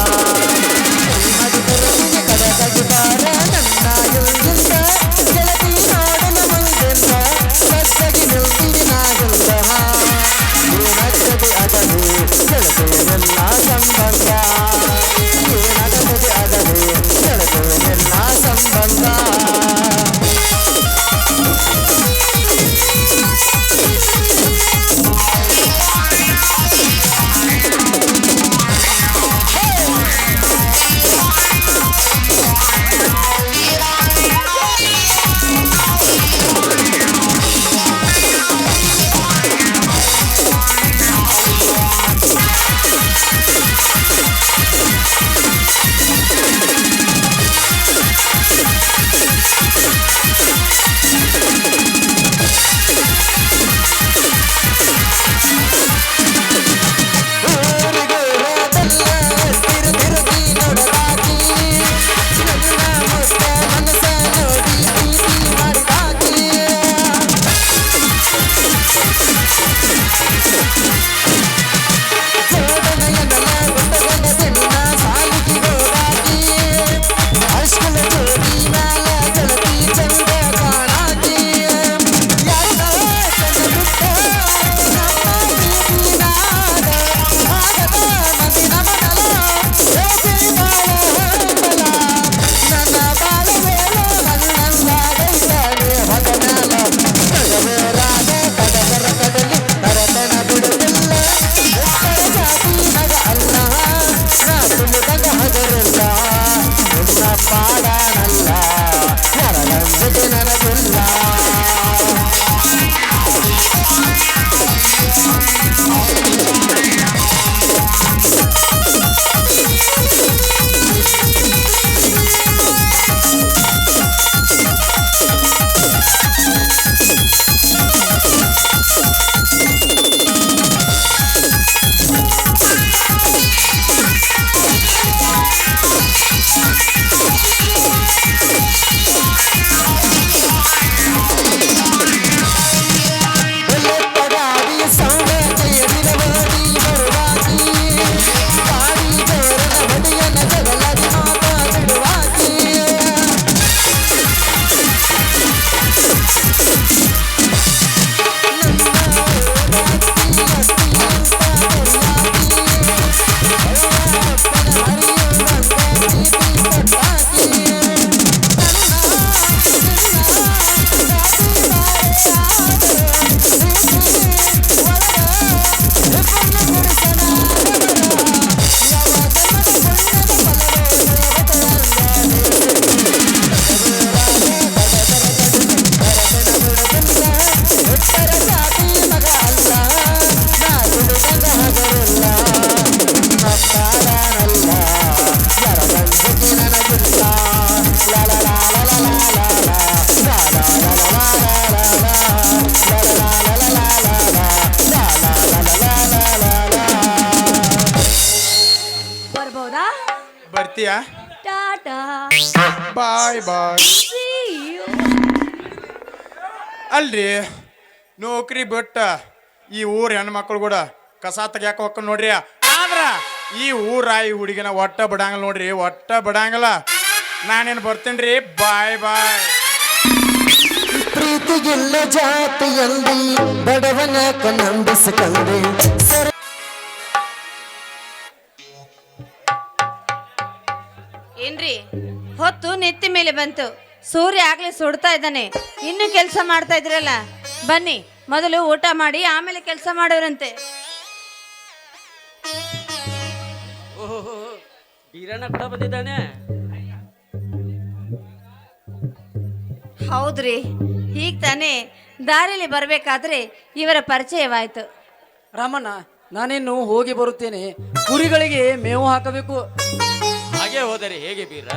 A: ಮಡಿದರನಿಗೆ ಕಡದಗಿದಾರ ನನ್ನ ಎಲ್ಲಿಂದ ಗೆಳತಿ ನಾಡನ ಮುಂದೆಲ್ಲ ಬಸ್ಸಗಿ ನಿಲ್ತೀನಿ ನಾಗಿಲ್ಲ ಏನಾಗ್ತದೆ ಅದನು ಗೆಳತಿಯರೆಲ್ಲ ಸಂಬಂಧ ಏನಾಗದೆ ಅದನು ಗೆಳತಿಯರೆಲ್ಲ ಸಂಬಂಧ
D: ಬರ್ಬೋದಾ
B: ಬರ್ತೀಯಾ
D: ಟಾಟಾ
B: ಬಾಯ್ ಬಾಯ್
D: See you.
B: ಅಲ್ರಿ ನೌಕರಿ ಬಿಟ್ಟ ಈ ಊರ್ ಹೆಣ್ಮಕ್ಳು ಕೂಡ ಕಸ ತೆಗ್ಯಾಕ ಹೊಕ್ಕ ನೋಡ್ರಿ ಆದ್ರ ಈ ಊರ ಈ ಹುಡುಗಿನ ಒಟ್ಟ ಬಿಡಂಗಿಲ್ಲ ನೋಡ್ರಿ ಒಟ್ಟ ಬಿಡಂಗಿಲ್ಲ ನಾನೇನು ಬರ್ತೀನಿ ಬಾಯ್ ಬಾಯ್
A: ಪ್ರೀತಿಗಿಲ್ಲ ಜಾತಿಯಲ್ಲಿ ಬಡವನ ನಂಬಿಸಿಕೊಂಡೆ ಸರ
E: ಏನ್ರಿ ಹೊತ್ತು ನೆತ್ತಿ ಮೇಲೆ ಬಂತು ಸೂರ್ಯ ಆಗ್ಲೇ ಸುಡ್ತಾ ಇದ್ದಾನೆ ಇನ್ನು ಕೆಲಸ ಮಾಡ್ತಾ ಇದ್ರಲ್ಲ ಬನ್ನಿ ಮೊದಲು ಊಟ ಮಾಡಿ ಆಮೇಲೆ ಕೆಲಸ ಮಾಡೋರಂತೆ
F: ಓಹೋ ಬೀರಣ್ಣ ಕೂಡ ಬಂದಿದ್ದಾನೆ.
E: ಹೌದ್ರಿ ಹೀಗ್ ತಾನೇ ದಾರಿಲಿ ಬರ್ಬೇಕಾದ್ರೆ ಇವರ ಪರಿಚಯವಾಯ್ತು.
G: ರಾಮಣ್ಣ ನಾನಿನ್ನು ಹೋಗಿ ಬರುತ್ತೇನೆ. ಕುರಿಗಳಿಗೆ ಮೇವು ಹಾಕಬೇಕು.
F: ಹಾಗೆ ಹೋದರೆ ಹೇಗೆ ಬೀರ?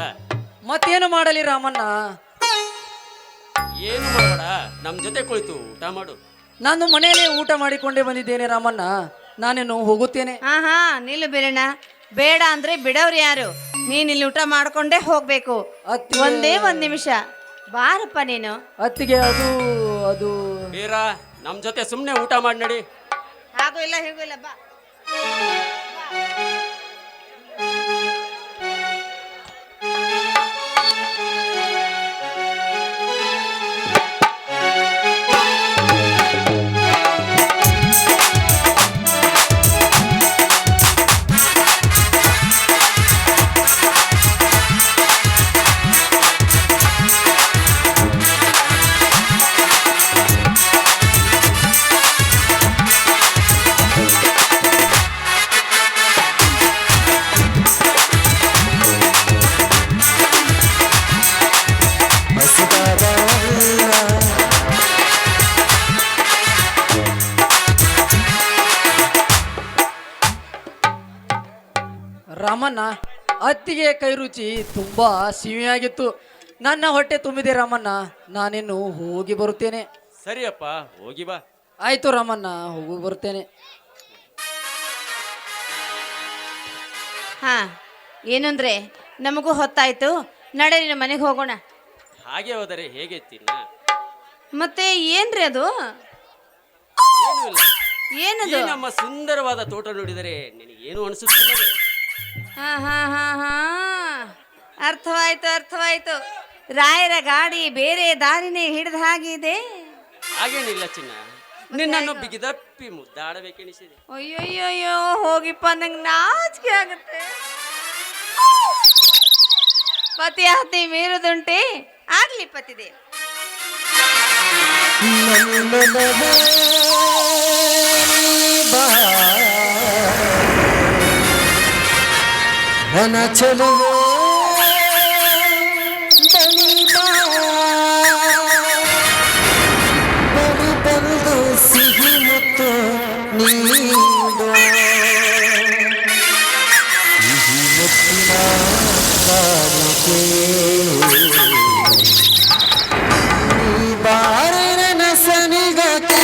G: ಮತ್ತೇನು ಮಾಡಲಿ ರಾಮಣ್ಣ?
F: ಏನು ಮಾಡಬೇಡ, ನಮ್ ಜೊತೆ ಕುಳಿತು ಊಟ ಮಾಡು.
G: ನಾನು ಮನೆಯಲ್ಲೇ ಊಟ ಮಾಡಿಕೊಂಡೇ ಬಂದಿದ್ದೇನೆ ರಾಮಣ್ಣ. ನಾನಿನ್ನು ಹೋಗುತ್ತೇನೆ.
E: ಹಾ ನಿಲ್ಲು ಬೀರಣ್ಣ, ಬೇಡ ಅಂದ್ರೆ ಬಿಡವ್ರು ಯಾರು? ನೀನ್ ಇಲ್ಲಿ ಊಟ ಮಾಡ್ಕೊಂಡೇ ಹೋಗ್ಬೇಕು.
G: ಅತ್ತಿಗೆ-
E: ಒಂದೇ ಒಂದ್ ನಿಮಿಷ ಬಾರಪ್ಪ ನೀನು.
G: ಅತ್ತಿಗೆ ಅದು ಅದು
F: ಬೀರ ನಮ್ ಜೊತೆ ಸುಮ್ನೆ ಊಟ ಮಾಡಿ ನಡಿ.
E: ಹಾಗೂ ಇಲ್ಲ ಹೀಗೂ ಇಲ್ಲ ಬಾ.
G: ರಾಮಣ್ಣ ಅತ್ತಿಗೆ ಕೈ ರುಚಿ ತುಂಬಾ ಸಿಹಿಯಾಗಿತ್ತು. ನನ್ನ ಹೊಟ್ಟೆ ತುಂಬಿದೆ ರಾಮಣ್ಣ, ನಾನಿನ್ನು ಹೋಗಿ ಬರುತ್ತೇನೆ.
F: ಸರಿಯಪ್ಪ, ಹೋಗಿ ಬಾ.
G: ಆಯ್ತು ರಾಮಣ್ಣ, ಹೋಗಿ ಬರುತ್ತೇನೆ.
E: ಹಾ ಏನಂದ್ರೆ ನಮಗೂ ಹೊತ್ತಾಯ್ತು, ನಡೆ ನಿನ್ನ ಮನೆಗೆ ಹೋಗೋಣ.
F: ಹಾಗೆ ಹೋದರೆ ಹೇಗೆ ತಿನ್ನ?
E: ಮತ್ತೆ ಏನ್ರಿ ಅದು?
F: ಏನೂ ಇಲ್ಲ.
E: ಏನದು?
F: ಈ ನಮ್ಮ ಸುಂದರವಾದ ತೋಟ ನೋಡಿದರೆ ನಿನಗೇನು ಅನಿಸುತ್ತಿಲ್ಲವೇ?
E: ಹಾ ಹಾ ಹಾ ಹಾ ಅರ್ಥವಾಯ್ತು ಅರ್ಥವಾಯ್ತು. ರಾಯರ ಗಾಡಿ ಬೇರೆ ದಾರಿನೇ ಹಿಡಿದ ಹಾಗಿದೆ.
F: ಹಾಗೇನಿಲ್ಲ ಚಿನ್ನ, ನಿನ್ನನ್ನು ಬಿಗಿದಪ್ಪಿ ಮುದ್ದಾಡಬೇಕೆನಿಸಿದೆ.
E: ಅಯ್ಯೋಯ್ಯೋಯ್ಯೋ ಹೋಗಿಪ್ಪ, ನಂಗೆ ನಾಚಿಕೆ ಆಗುತ್ತೆ. ಪತಿ ಹತ್ತಿ ಮೀರುದುಂಟೆ ಆಗ್ಲಿ ಪತಿದೆ.
A: ನನ್ನ ಚೆಲುವೆ ಬಳಿ ಬಂದು ಸಿಹಿ ಮುತ್ತು ನೀಡು. ಸಿಹಿ ಮುತ್ತಿನ ಕಾಣಿಕೆ ನೀ ಬಾರೆ ನನ್ನ ಸನಿಗಕ್ಕೆ.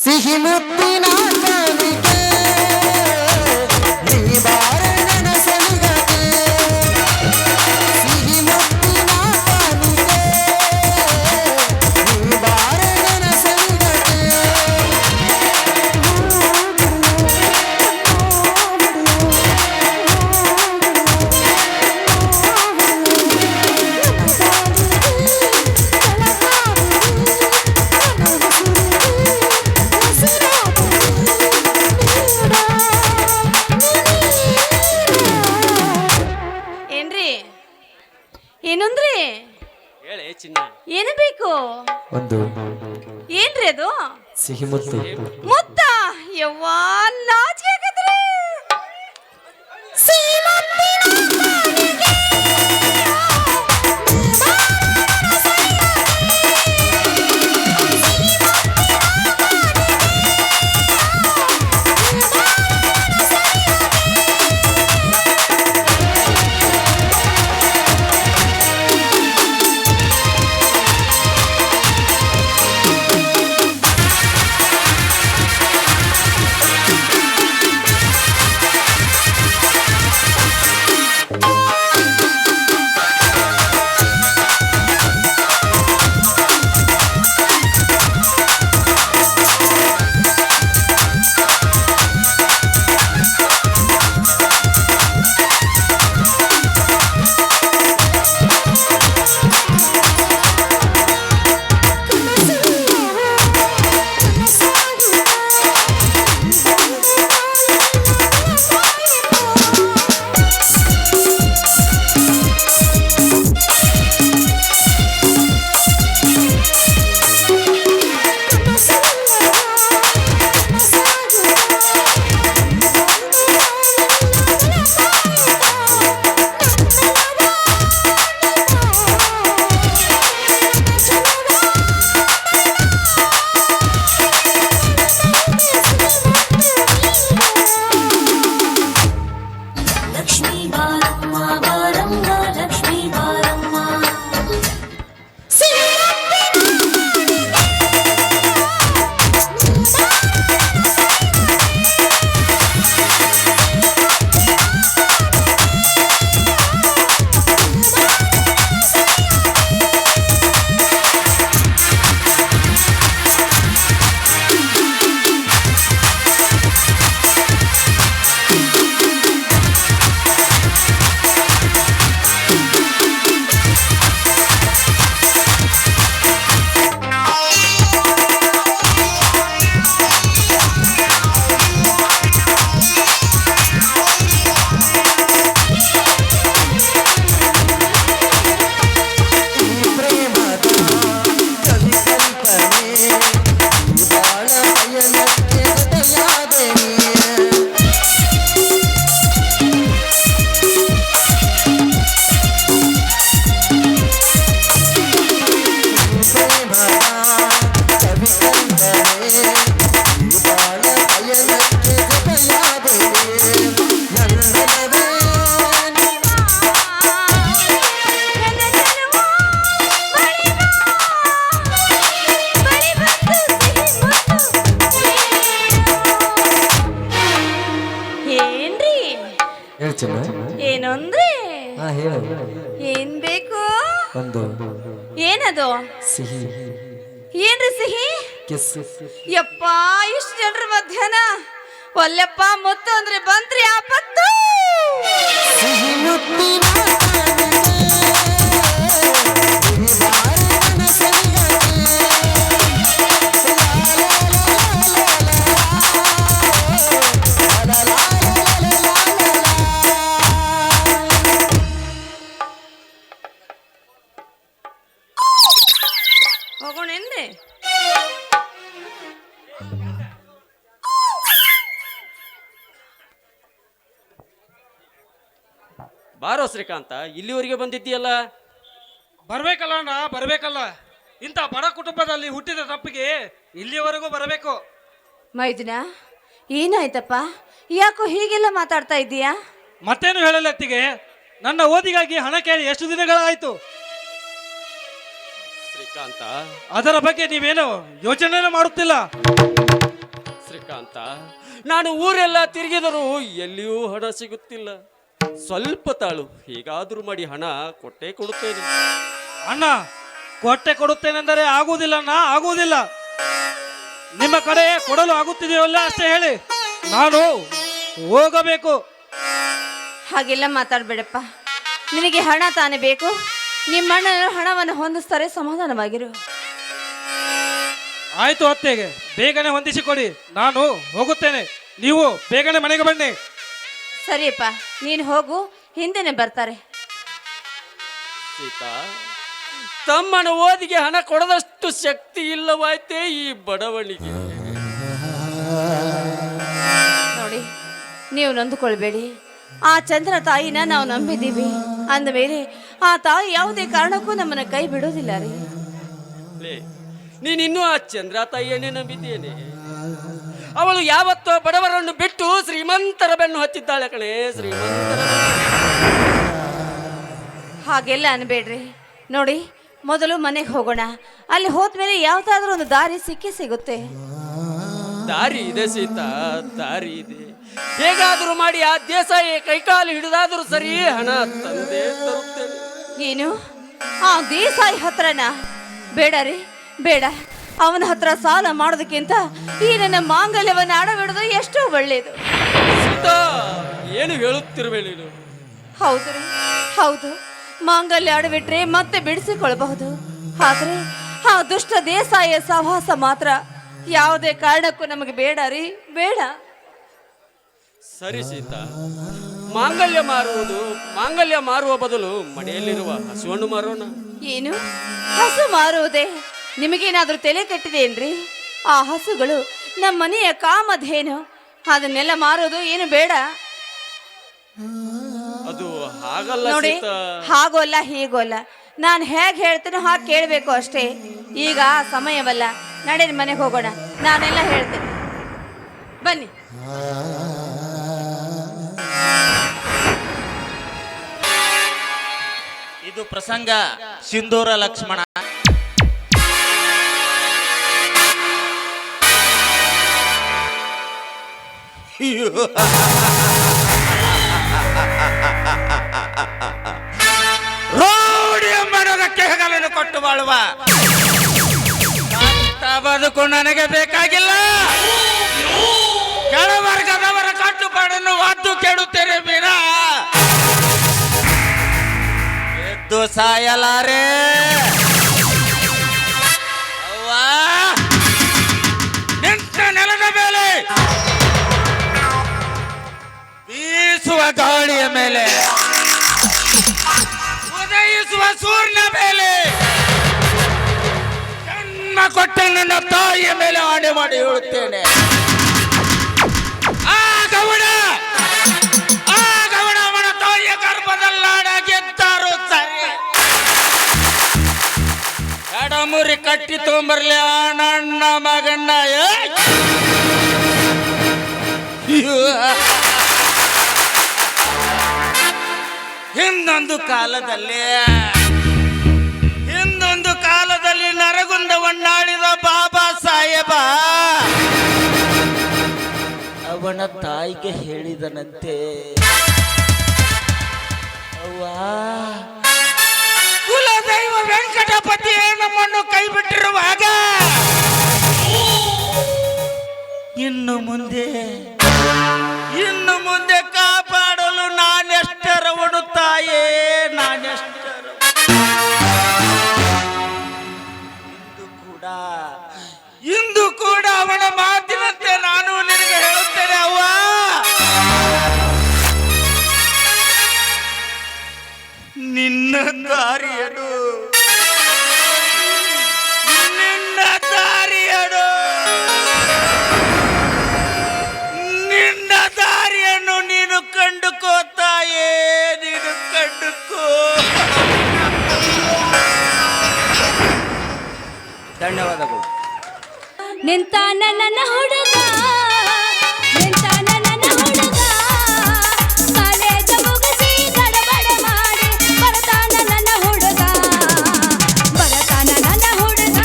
A: ಸಿಹಿ ಮುತ್ತಿನ ಕಾಣಿಕೆ ನೀ ಬಾರೆ ನನ್ನ ಸನಿಗಕ್ಕೆ. ಸಿಹಿ ಮುತ್ತಿನ ಕಾಣಿಕೆ ನೀ ಬಾರೆ ನನ್ನ ಸನಿಗಕ್ಕೆ.
E: ಏನ್ರಿ ಏನಂದ್ರಿ?
F: ಹೇಳೆ ಚಿನ್ನ.
E: ಏನು ಬೇಕು?
A: ಒಂದು
E: ಏನ್ರಿ ಅದು?
A: ಸಿಹಿ ಮುತ್ತು.
E: ಮುತ್ತ ಯವ್ವಾ ನಾಚಿಕೆ ಆಗತ್ರಿ.
A: ಹೇಳು
E: ಏನ್ ಬೇಕು?
A: ಒಂದು
E: ಏನದು?
A: ಸಿಹಿ
E: ಏನ್ರಿ ಸಿಹಿ?
A: ಕಿಸ್.
E: ಯಪ್ಪ, ಇಷ್ಟು ಜನರ ಮಧ್ಯಾಹ್ನ ಒಲ್ಲೆಪ್ಪ ಮುತ್ತು ಅಂದ್ರೆ ಬಂತ್ರಿ ಆಪತ್ತು.
A: ಸಿಹಿ ಮುತ್ತಿನ
E: ಹೋಗೋಣೇನ್ರಿ?
F: ಬಾರೋ ಶ್ರೀಕಾಂತ, ಇಲ್ಲಿವರೆಗೆ ಬಂದಿದ್ದೀಯಲ್ಲ.
C: ಬರ್ಬೇಕಲ್ಲ ಅಣ್ಣ, ಬರ್ಬೇಕಲ್ಲ. ಇಂಥ ಬಡ ಕುಟುಂಬದಲ್ಲಿ ಹುಟ್ಟಿದ ತಪ್ಪಿಗೆ ಇಲ್ಲಿವರೆಗೂ ಬರಬೇಕು.
E: ಮೈದುನ, ಏನಾಯ್ತಪ್ಪ? ಯಾಕೋ ಹೀಗೆಲ್ಲ ಮಾತಾಡ್ತಾ ಇದ್ದೀಯಾ?
C: ಮತ್ತೇನು ಹೇಳಲತ್ತಿಗೆ, ನನ್ನ ಓದಿಗಾಗಿ ಹಣ ಕೇಳಿ ಎಷ್ಟು ದಿನಗಳಾಯ್ತು.
F: ಶ್ರೀಕಾಂತ,
C: ಅದರ ಬಗ್ಗೆ ನೀವೇನು ಯೋಚನೆ ಮಾಡುತ್ತಿಲ್ಲ.
F: ಶ್ರೀಕಾಂತ, ನಾನು ಊರೆಲ್ಲ ತಿರುಗಿದರೂ ಎಲ್ಲಿಯೂ ಹಣ ಸಿಗುತ್ತಿಲ್ಲ. ಸ್ವಲ್ಪ ತಾಳು, ಹೇಗಾದರೂ ಮಾಡಿ ಹಣ ಕೊಟ್ಟೇ ಕೊಡುತ್ತೇನೆ.
C: ಅಣ್ಣ, ಕೊಟ್ಟೆ ಕೊಡುತ್ತೇನೆಂದರೆ ಆಗುವುದಿಲ್ಲ ಅಣ್ಣ, ಆಗುವುದಿಲ್ಲ. ನಿಮ್ಮ ಕಡೆ ಕೊಡಲು ಆಗುತ್ತಿದೆಯಲ್ಲ ಅಷ್ಟೇ ಹೇಳಿ, ನಾನು ಹೋಗಬೇಕು.
E: ಹಾಗೆಲ್ಲ ಮಾತಾಡ್ಬೇಡಪ್ಪ. ನಿನಗೆ ಹಣ ತಾನೇ ಬೇಕು. ನಿಮ್ಮ ಅಣ್ಣನ ಹಣವನ್ನು ಹೊಂದಿಸ್ತಾರೆ, ಸಮಾಧಾನವಾಗಿರು.
C: ಆಯ್ತು ಅತ್ತೆಗೆ, ಬೇಗನೆ ಹೊಂದಿಸಿಕೊಡಿ, ನಾನು ಹೋಗುತ್ತೇನೆ. ನೀವು ಬೇಗನೆ ಮನೆಗೆ ಬನ್ನಿ.
E: ಸರಿಯಪ್ಪ, ನೀನು ಹೋಗು, ಹಿಂದೆನೆ ಬರ್ತಾರೆ.
F: ಸೀತಾ, ತಮ್ಮನ ಓದಿಗೆ ಹಣ ಕೊಡದಷ್ಟು ಶಕ್ತಿ ಇಲ್ಲವಾಯ್ತೇ ಈ ಬಡವನಿಗೆ.
E: ನೋಡಿ, ನೀವು ನೊಂದುಕೊಳ್ಬೇಡಿ. ಆ ಚಂದ್ರ ತಾಯಿನ ನಾವು ನಂಬಿದ್ದೀವಿ ಅಂದಮೇಲೆ ಆ ತಾಯಿ ಯಾವುದೇ ಕಾರಣಕ್ಕೂ ನಮ್ಮನ್ನ ಕೈ ಬಿಡೋದಿಲ್ಲ ರೀ.
F: ನೀನಿನ್ನೂ ಆ ಚಂದ್ರ ತಾಯಿಯನ್ನೇ ನಂಬಿದ್ದೇನೆ. ಅವಳು ಯಾವತ್ತೋ ಬಡವರನ್ನು ಬಿಟ್ಟು ಶ್ರೀಮಂತರ ಬೆನ್ನು ಹತ್ತಿದ್ದಾಳೆ ಕಣೆ, ಶ್ರೀಮಂತರ.
E: ಹಾಗೆಲ್ಲ ಅನ್ಬೇಡ್ರಿ. ನೋಡಿ, ಮೊದಲು ಮನೆಗೆ ಹೋಗೋಣ. ಅಲ್ಲಿ ಹೋದ್ಮೇಲೆ ಯಾವ್ದಾದ್ರೂ ಒಂದು ದಾರಿ ಸಿಕ್ಕೇ ಸಿಗುತ್ತೆ.
F: ದಾರಿ ಇದೆ ಸೀತಾ, ದಾರಿ ಇದೆ. ಹೇಗಾದರೂ ಮಾಡಿ ಆ ದೇಸಾಯಿ ಕೈಕಾಲು ಹಿಡಿದಾದರೂ ಸರಿ, ಹಣ ತಂದೆ ತರುತ್ತೇನೆ.
E: ಏನು, ಆ ದೇಸಾಯಿ ಹತ್ರನ? ಬೇಡ ರೀ, ಬೇಡ. ಅವನ ಹತ್ರ ಸಾಲ ಮಾಡೋದಕ್ಕಿಂತ ಈ ನನ್ನ ಮಾಂಗಲ್ಯವನ್ನು ಅಡವಿಡೋದು ಎಷ್ಟೋ ಒಳ್ಳೇದು.
F: ಸೀತಾ, ಏನು ಹೇಳುತ್ತಿರುವೆ ನೀನು?
E: ಹೌದು ರೀ, ಹೌದು. ಮಾಂಗಲ್ಯ ಅಡವಿಟ್ರೆ ಮತ್ತೆ ಬಿಡಿಸಿಕೊಳ್ಬಹುದು. ಆದ್ರೆ ಆ ದುಷ್ಟ ದೇಸಾಯಿಯ ಸಹವಾಸ ಮಾತ್ರ ಯಾವುದೇ ಕಾರಣಕ್ಕೂ ನಮಗೆ ಬೇಡ ರೀ, ಬೇಡ.
F: ಸರಿ ಸೀತಾ, ಮಾಂಗಲ್ಯ ಮಾರುವ ಬದಲು ಮನೆಯಲ್ಲಿರುವ ಹಸುವನ್ನು ಮಾರೋಣ.
E: ಏನು, ಹಸು ಮಾರುವುದೇ? ನಿಮಗೇನಾದ್ರೂ ತಲೆ ಕೆಟ್ಟಿದೆಯೇನ್ರಿ? ಆ ಹಸುಗಳು ನಮ್ಮ ಮನೆಯ ಕಾಮಧೇನು. ಅದನ್ನೆಲ್ಲ ಮಾರೋದು ಏನು ಬೇಡ.
F: ಅದು ಹಾಗಲ್ಲ
E: ನೋಡಿ,
F: ಸೀತಾ.
E: ಹಾಗೋಲ್ಲ ಹೀಗೋಲ್ಲ, ನಾನು ಹೇಗೆ ಹೇಳ್ತೇನೋ ಹಾಗೆ ಕೇಳಬೇಕು ಅಷ್ಟೇ. ಈಗ ಸಮಯವಲ್ಲ, ನಡೆಯ ಮನೆಗೆ ಹೋಗೋಣ. ನಾನೆಲ್ಲ ಹೇಳ್ತೇನೆ, ಬನ್ನಿ.
H: ಇದು ಪ್ರಸಂಗ ಸಿಂಧೂರ ಲಕ್ಷ್ಮಣ.
B: ರೋಡಿಯ ಮನೋಗಕ್ಕೆ ಹೆಗಲನ್ನು ಕೊಟ್ಟು ಬಾಳುವ ಅಂತ ಬದುಕು ನನಗೆ ಬೇಕಾಗಿಲ್ಲ. ಕೆಳವರ್ಗದವರ ಕಟ್ಟುಪಾಡನ್ನು ಒದ್ದು ಕೆಡುತ್ತೇನೆ ಬೀರ, ಎದ್ದು ಸಾಯಲಾರೆ. ಅವ್ವಾ, ನಿಂತ ನೆಲದ ಮೇಲೆ ಬೀಸುವ ಗಾಳಿಯ ಮೇಲೆ, ಉದಯಿಸುವ ಸೂರ್ಯನ ಮೇಲೆ, ಜನ್ಮ ಕೊಟ್ಟ ನನ್ನ ತಾಯಿಯ ಮೇಲೆ ಆಣೆ ಮಾಡಿ ಹೇಳುತ್ತೇನೆ. ಆ ಗೌಡ ಅವನ ತಾಯಿಯ ಗರ್ಭದಲ್ಲಾಡಾಗಿದ್ದಾರು ಸರಿ. ಎಡಮುರಿ ಕಟ್ಟಿ ತೊಂಬರ್ಲಿ ಆ ನನ್ನ ಮಗನ್ನ. ಹಿಂದೊಂದು ಕಾಲದಲ್ಲಿ ನರಗುಂದವನ್ನಾಳಿದ ಬಾಬಾ ಸಾಹೇಬ ಅವನ ತಾಯಿಗೆ ಹೇಳಿದನಂತೆ, ಅವ್ವಾ
H: ಕುಲದೈವ ವೆಂಕಟಪತಿಯೇ ನಮ್ಮನ್ನು ಕೈ ಬಿಟ್ಟಿರುವಾಗ ಇನ್ನು ಮುಂದೆ ಕಾಪಾಡಲು ನಾನೆಷ್ಟರವನು ತಾಯೇ, ನಾನೆಷ್ಟರು. ಇಂದು ಕೂಡ ಅವನ ಮಾತಿನಂತೆ ನಾನು ನಿನಗೆ ಹೇಳುತ್ತೇನೆ ಅವ್ವ, ನಿನ್ನ ದಾರಿಯಡು ನಿನ್ನ ದಾರಿಯನ್ನು ನೀನು ಕಂಡುಕೋ ತಾಯೇ, ನೀನು ಕಂಡುಕೋ. ಧನ್ಯವಾದಗಳು.
D: ನಿಂತಾನ ನನ್ನ ಹುಡುಗ, ನಿಂತಾನ ನನ್ನ ಹುಡುಗ, ಕಾಲೇಜ ಮುಗಿಸಿ ಗಡಬಡ ಮಾಡಿ ಬರ್ತಾನ ನನ್ನ ಹುಡುಗ, ಬರ್ತಾನ ನನ್ನ ಹುಡುಗ.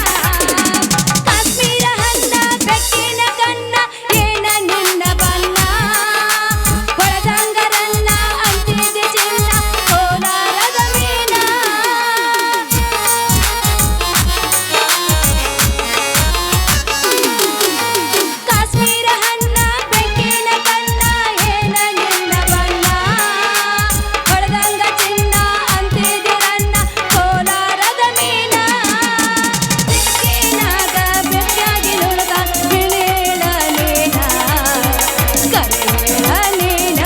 D: ಕಾಶ್ಮೀರ ಹಣ್ಣ ಬೆಕ್ಕಿನ ಕಣ್ಣ ಏನ ನಿನ್ನ ಬಣ್ಣ, ಹೊಳದಂಗರನ್ನ ಅಂತಿದೆ ಚಿನ್ನ ಕೋಲಾರದ ಮೀನ. ಕಾಶ್ಮೀರ ಹಣ್ಣ ಬೆಕ್ಕಿನ ಕಣ್ಣ ಏನ ನಿನ್ನ ಬಣ್ಣ, ಹೊಳದಂಗ ಚಿನ್ನ ಅಂತಿದಿರನ್ನ ಕೋಲಾರದ ಮೀನ. ಸಿಕ್ಕಿನಾಗ ಬೆಕ್ಕಾಗಿ ನುಣಗ ಬಿಳೀಳ ನೀನ, ಕರೇಳ ನೀನ.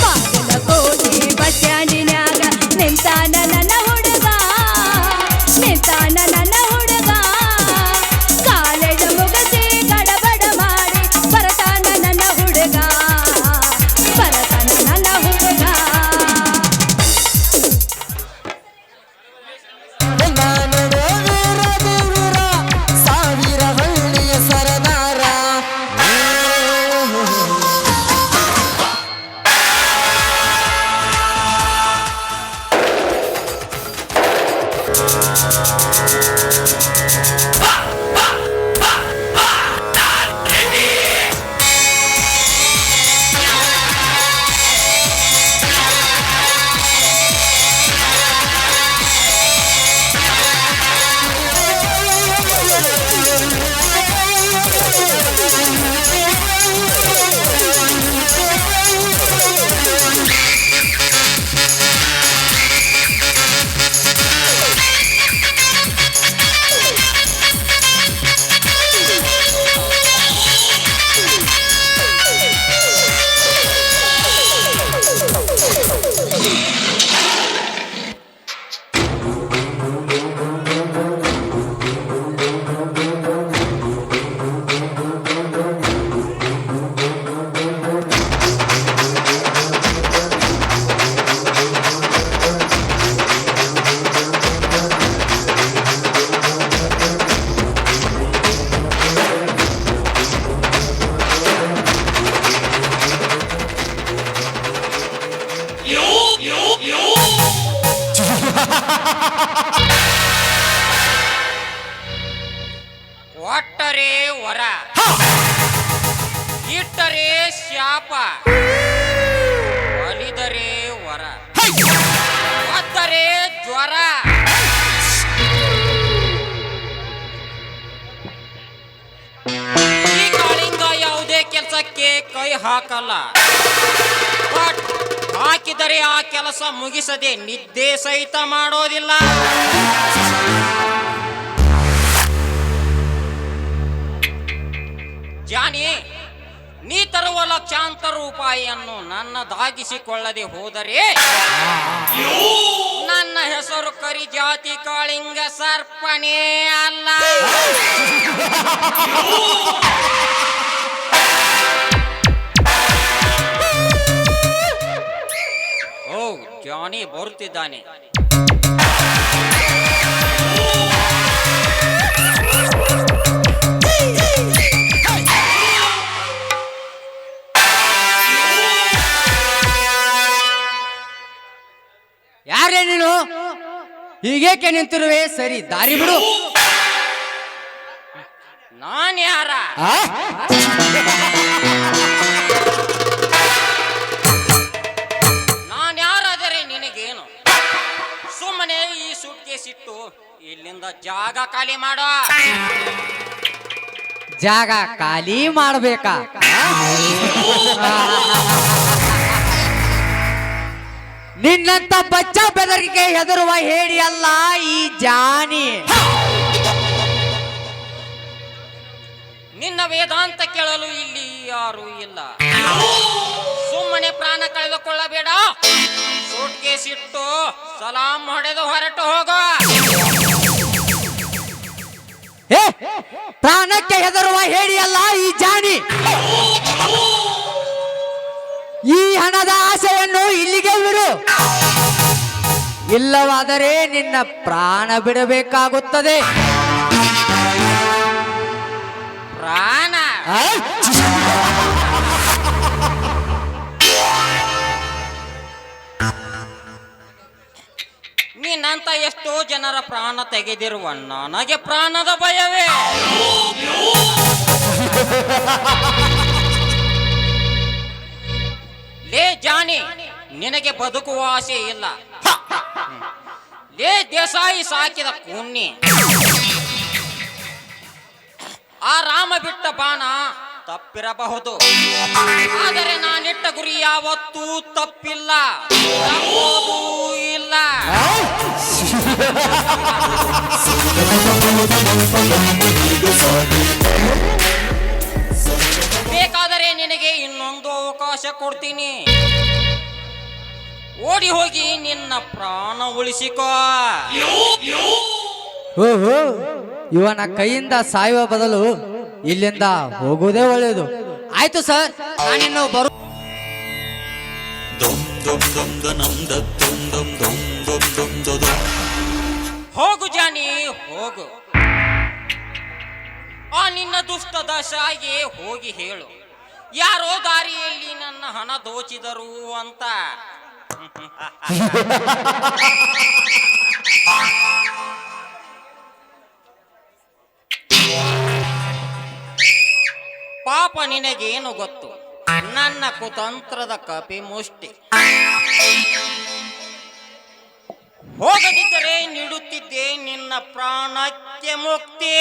D: ಬಾಗಲಕೋಟೆ ಬಸ್ ಸ್ಟ್ಯಾಂಡಿನ್ಯಾಗ ನಿಂತಾನ ನನ್ನ ಹುಡುಗ, ನಿಂತಾನ ನನ್ನ ಹುಡುಗ, ಕಾಲೇಜ ಮುಗಿಸಿ ಗಡಬಡ ಮಾಡಿ ಬರ್ತಾನ ನನ್ನ ಹುಡುಗ, ಬರ್ತಾನ ನನ್ನ ಹುಡುಗ.
A: ನಾನು ವೀರ ದೇವೀರ ಸಾವಿರ ಹಳ್ಳಿಯ ಸರದಾರ.
F: ಒಟ್ಟರೆ ವರ, ಇಟ್ಟರೆ ಶಾಪ, ಒಲಿದರೆ ವರ, ಒತ್ತರೆ ಜ್ವರ. ಈ ಕಾಳಿಂಗ ಯಾವುದೇ ಕೆಲಸಕ್ಕೆ ಕೈ ಹಾಕಲ್ಲ, ಬಟ್ ಹಾಕಿದರೆ ಆ ಕೆಲಸ ಮುಗಿಸದೆ ನಿದ್ದೆ ಸಹಿತ ಮಾಡೋದಿಲ್ಲ. ಜಾನಿ, ನೀ ತರುವ ಲಕ್ಷಾಂತರ ರೂಪಾಯಿಯನ್ನು ನನ್ನದಾಗಿಸಿಕೊಳ್ಳದೆ ಹೋದರೆ ನನ್ನ ಹೆಸರು ಕರಿ ಜಾತಿ ಕಾಳಿಂಗ ಸರ್ಪನೇ ಅಲ್ಲ. ಓ, ಜಾನಿ ಬರುತ್ತಿದ್ದಾನೆ.
G: ಯಾರೇ ನೀನು? ಹೀಗೇಕೆ ನಿಂತಿರುವೆ? ಸರಿ ದಾರಿ ಬಿಡು.
F: ನಾನ್ ಯಾರ? ನಾನ್ ಯಾರಾದರೆ ನಿನಗೆ ಸಿಟ್ಟು ಇಲ್ಲಿಂದ ಜಾಗ ಖಾಲಿ ಮಾಡೋ.
G: ಜಾಗ ಖಾಲಿ ಮಾಡ್ಬೇಕಾ? ನಿನ್ನಂತ ಬಚ್ಚ ಬೆದರಿಕೆ ಹೆದರುವ ಹೇಳಿ ಅಲ್ಲ ಈ ಜಾನಿ.
F: ನಿನ್ನ ವೇದಾಂತ ಕೇಳಲು ಇಲ್ಲಿ ಯಾರೂ ಇಲ್ಲ. ಸುಮ್ಮನೆ ಪ್ರಾಣ ಕಳೆದುಕೊಳ್ಳಬೇಡ. ಸೂಟ್ಗೆ ಸಿಟ್ಟು ಸಲಾಂ ಹೊಡೆದು ಹೊರಟು ಹೋಗೋ.
G: ಏ ಪ್ರಾಣಕ್ಕೆ ಹೆದರುವ ಹೇಳಿ ಅಲ್ಲ ಈ ಜಾನಿ. ಈ ಹಣದ ಆಸೆಯನ್ನು ಇಲ್ಲಿಗೆ ಬಿಡು, ಇಲ್ಲವಾದರೆ ನಿನ್ನ ಪ್ರಾಣ ಬಿಡಬೇಕಾಗುತ್ತದೆ.
F: ಪ್ರಾಣ ನೀನಂತ ಎಷ್ಟೋ ಜನರ ಪ್ರಾಣ ತೆಗೆದಿರುವ ನನಗೆ ಪ್ರಾಣದ ಭಯವೇ. ಲೇ ಜಾನಿ, ನಿನಗೆ ಬದುಕುವ ಆಸೆ ಇಲ್ಲ. ಲೇ ದೇಸಾಯಿ ಸಾಕಿದ ಕುನ್ನಿ, ಆ ರಾಮ ಬಿಟ್ಟ ಬಾಣ ತಪ್ಪಿರಬಹುದು, ಆದರೆ ನಾನಿಟ್ಟ ಗುರಿ ಯಾವತ್ತೂ ತಪ್ಪಿಲ್ಲ, ತಪ್ಪೋದೂ ಇಲ್ಲ. ಬೇಕಾದರೆ ನಿನಗೆ ಇನ್ನೊಂದು ಅವಕಾಶ ಕೊಡ್ತೀನಿ. ಓಡಿ ಹೋಗಿ ನಿನ್ನ ಪ್ರಾಣ ಉಳಿಸಿಕೋ.
G: ಓಹೋ, ಇವನ ಕೈಯಿಂದ ಸಾಯುವ ಬದಲು ಇಲ್ಲಿಂದ ಹೋಗುವುದೇ ಒಳ್ಳೆಯದು. ಆಯ್ತು ಸರ್, ನಾನಿನ್ನು ಬರು.
F: ಹೋಗು ಜಾನಿ, ಹೋಗು. ಆ ನಿನ್ನ ದುಷ್ಟ ದಶಾಗೆ ಹೋಗಿ ಹೇಳು, ಯಾರೋ ದಾರಿಯಲ್ಲಿ ನನ್ನ ಹಣ ದೋಚಿದರು ಅಂತ. ಪಾಪ ನಿನಗೇನು ಗೊತ್ತು, ನನ್ನ ಕುತಂತ್ರದ ಕಪಿ ಮುಷ್ಟಿ. ಹೋಗದಿದ್ದರೆ ನೀಡುತ್ತಿದ್ದೆ ನಿನ್ನ ಪ್ರಾಣಕ್ಕೆ ಮುಕ್ತಿ.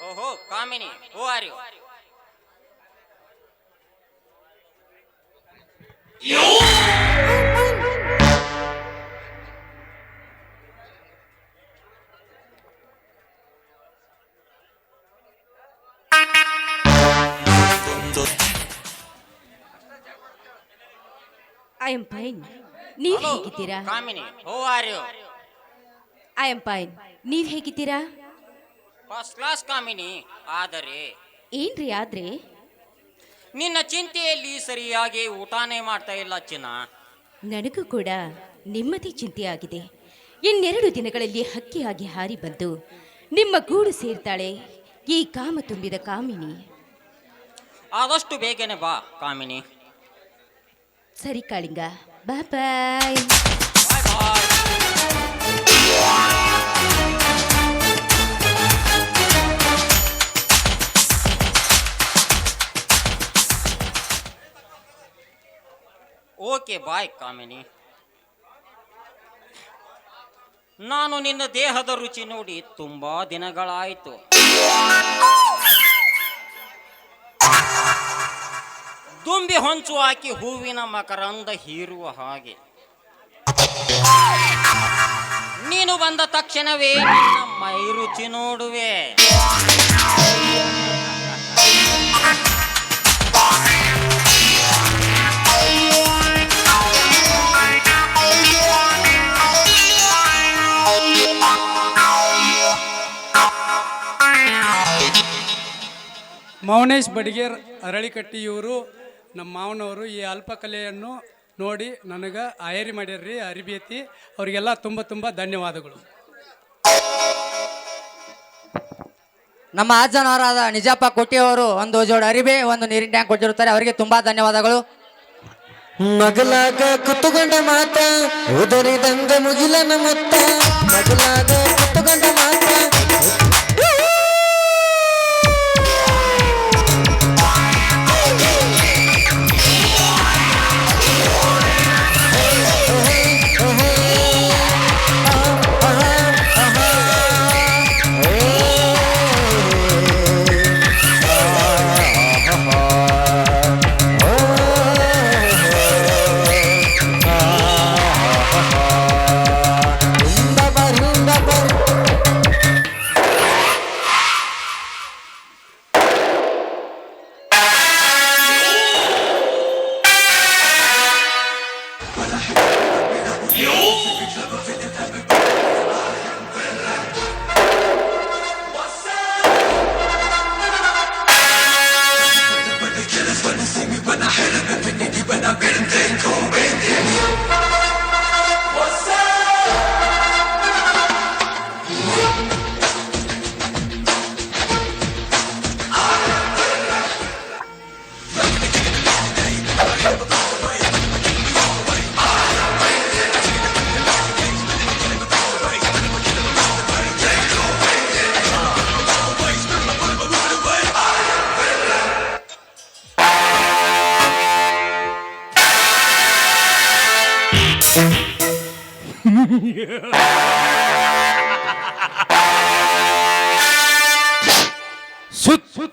F: ಓಹೋ Kamini, who are you?
D: I am fine. ನೀವ್ ಹೇಗಿದ್ದೀರಾ?
F: Kamini, who are you?
D: I am fine. ನೀವ್ ಹೇಗಿದ್ದೀರಾ?
F: First class Kamini. ಆದರೆ
D: ಏನ್ರಿ ಆದ್ರೆ?
F: ನಿನ್ನ ಚಿಂತೆಯಲ್ಲಿ ಸರಿಯಾಗಿ ಊಟನೇ ಮಾಡ್ತಾ ಇಲ್ಲ ಚಿನ್ನ.
D: ನನಗೂ ಕೂಡ ನೆಮ್ಮದಿ ಚಿಂತೆಯಾಗಿದೆ. ಇನ್ನೆರಡು ದಿನಗಳಲ್ಲಿ ಹಕ್ಕಿಯಾಗಿ ಹಾರಿ ಬಂದು ನಿಮ್ಮ ಗೂಡು ಸೇರ್ತಾಳೆ ಈ ಕಾಮ ತುಂಬಿದ ಕಾಮಿನಿ.
F: ಆದಷ್ಟು ಬೇಗನೆ ಬಾ ಕಾಮಿನಿ.
D: ಸರಿ ಕಾಳಿಂಗ, ಬಾಯ್ ಬಾಯ್.
F: ಬಾಯ್ ಬಾಯ್. ಓಕೆ ಬಾಯ್ ಕಾಮಿನಿ. ನಾನು ನಿನ್ನ ದೇಹದ ರುಚಿ ನೋಡಿ ತುಂಬಾ ದಿನಗಳಾಯಿತು. ದುಂಬಿ ಹೊಂಚು ಹಾಕಿ ಹೂವಿನ ಮಕರಂದ ಹೀರುವ ಹಾಗೆ ನೀನು ಬಂದ ತಕ್ಷಣವೇ ನಿನ್ನ ಮೈ ರುಚಿ ನೋಡುವೆ.
C: ಮೌನೇಶ್ ಬಡಿಗೇರ್ ಅರಳಿಕಟ್ಟಿ ಇವರು ನಮ್ಮ ಮಾವನವರು ಈ ಅಲ್ಪಕಲೆಯನ್ನು ನೋಡಿ ನನಗೆ ಆಯರಿ ಮಾಡ್ಯಾರ್ರಿ ಅರಿಬೇತಿ. ಅವರಿಗೆಲ್ಲ ತುಂಬ ತುಂಬ ಧನ್ಯವಾದಗಳು.
G: ನಮ್ಮ ಅಜ್ಜನವರಾದ ನಿಜಪ್ಪ ಕೊಟ್ಟಿಯವರು ಒಂದು ಜೋಡಿ ಅರಿಬೆ, ಒಂದು ನೀರಿನ ಟ್ಯಾಂಕ್ ಕೊಟ್ಟಿರುತ್ತಾರೆ. ಅವರಿಗೆ ತುಂಬಾ ಧನ್ಯವಾದಗಳು.
A: ಮಗಲಾಗ ಕುತ್ತುಕೊಂಡ ಮಾತ ಉದರಿದಂಗ ಮುಗಿಲನ ಮುತ್ತ, ಮಗಲಾಗ ಕುತ್ತುಕೊಂಡ ಮಾತ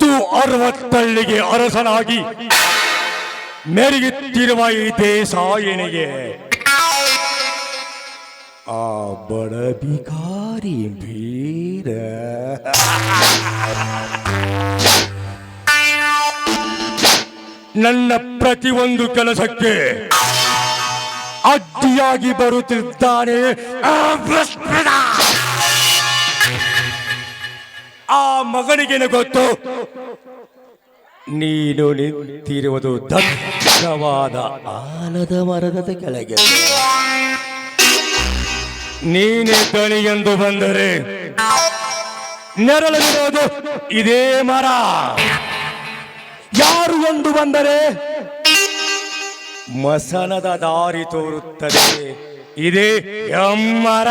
I: 60 ಅರಸನಾಗಿ ಮೆರೆಯುತ್ತಿರುವ ಈ ದೇಶ ಏನಿಗೆ ಆ ಬಡ ಬಿಕಾರಿ ಬೀರ ನನ್ನ ಪ್ರತಿಯೊಂದು ಕೆಲಸಕ್ಕೆ ಅಡ್ಡಿಯಾಗಿ ಬರುತ್ತಿದ್ದಾನೆ ಆ ಭ್ರಷ್ಟನ. ಆ ಮಗನಿಗೇನು ಗೊತ್ತು, ನೀನು ನಿಂತಿರುವುದು ದಟ್ಟವಾದ ಆಲದ ಮರದ ಕೆಳಗೆ. ನೀನೇ ದಣಿ ಎಂದು ಬಂದರೆ ನೆರಳಲಿರೋದು ಇದೇ ಮರ. ಯಾರು ಎಂದು ಬಂದರೆ ಮಸನದ ದಾರಿ ತೋರುತ್ತದೆ ಇದೇ ಎಮ್ಮರ.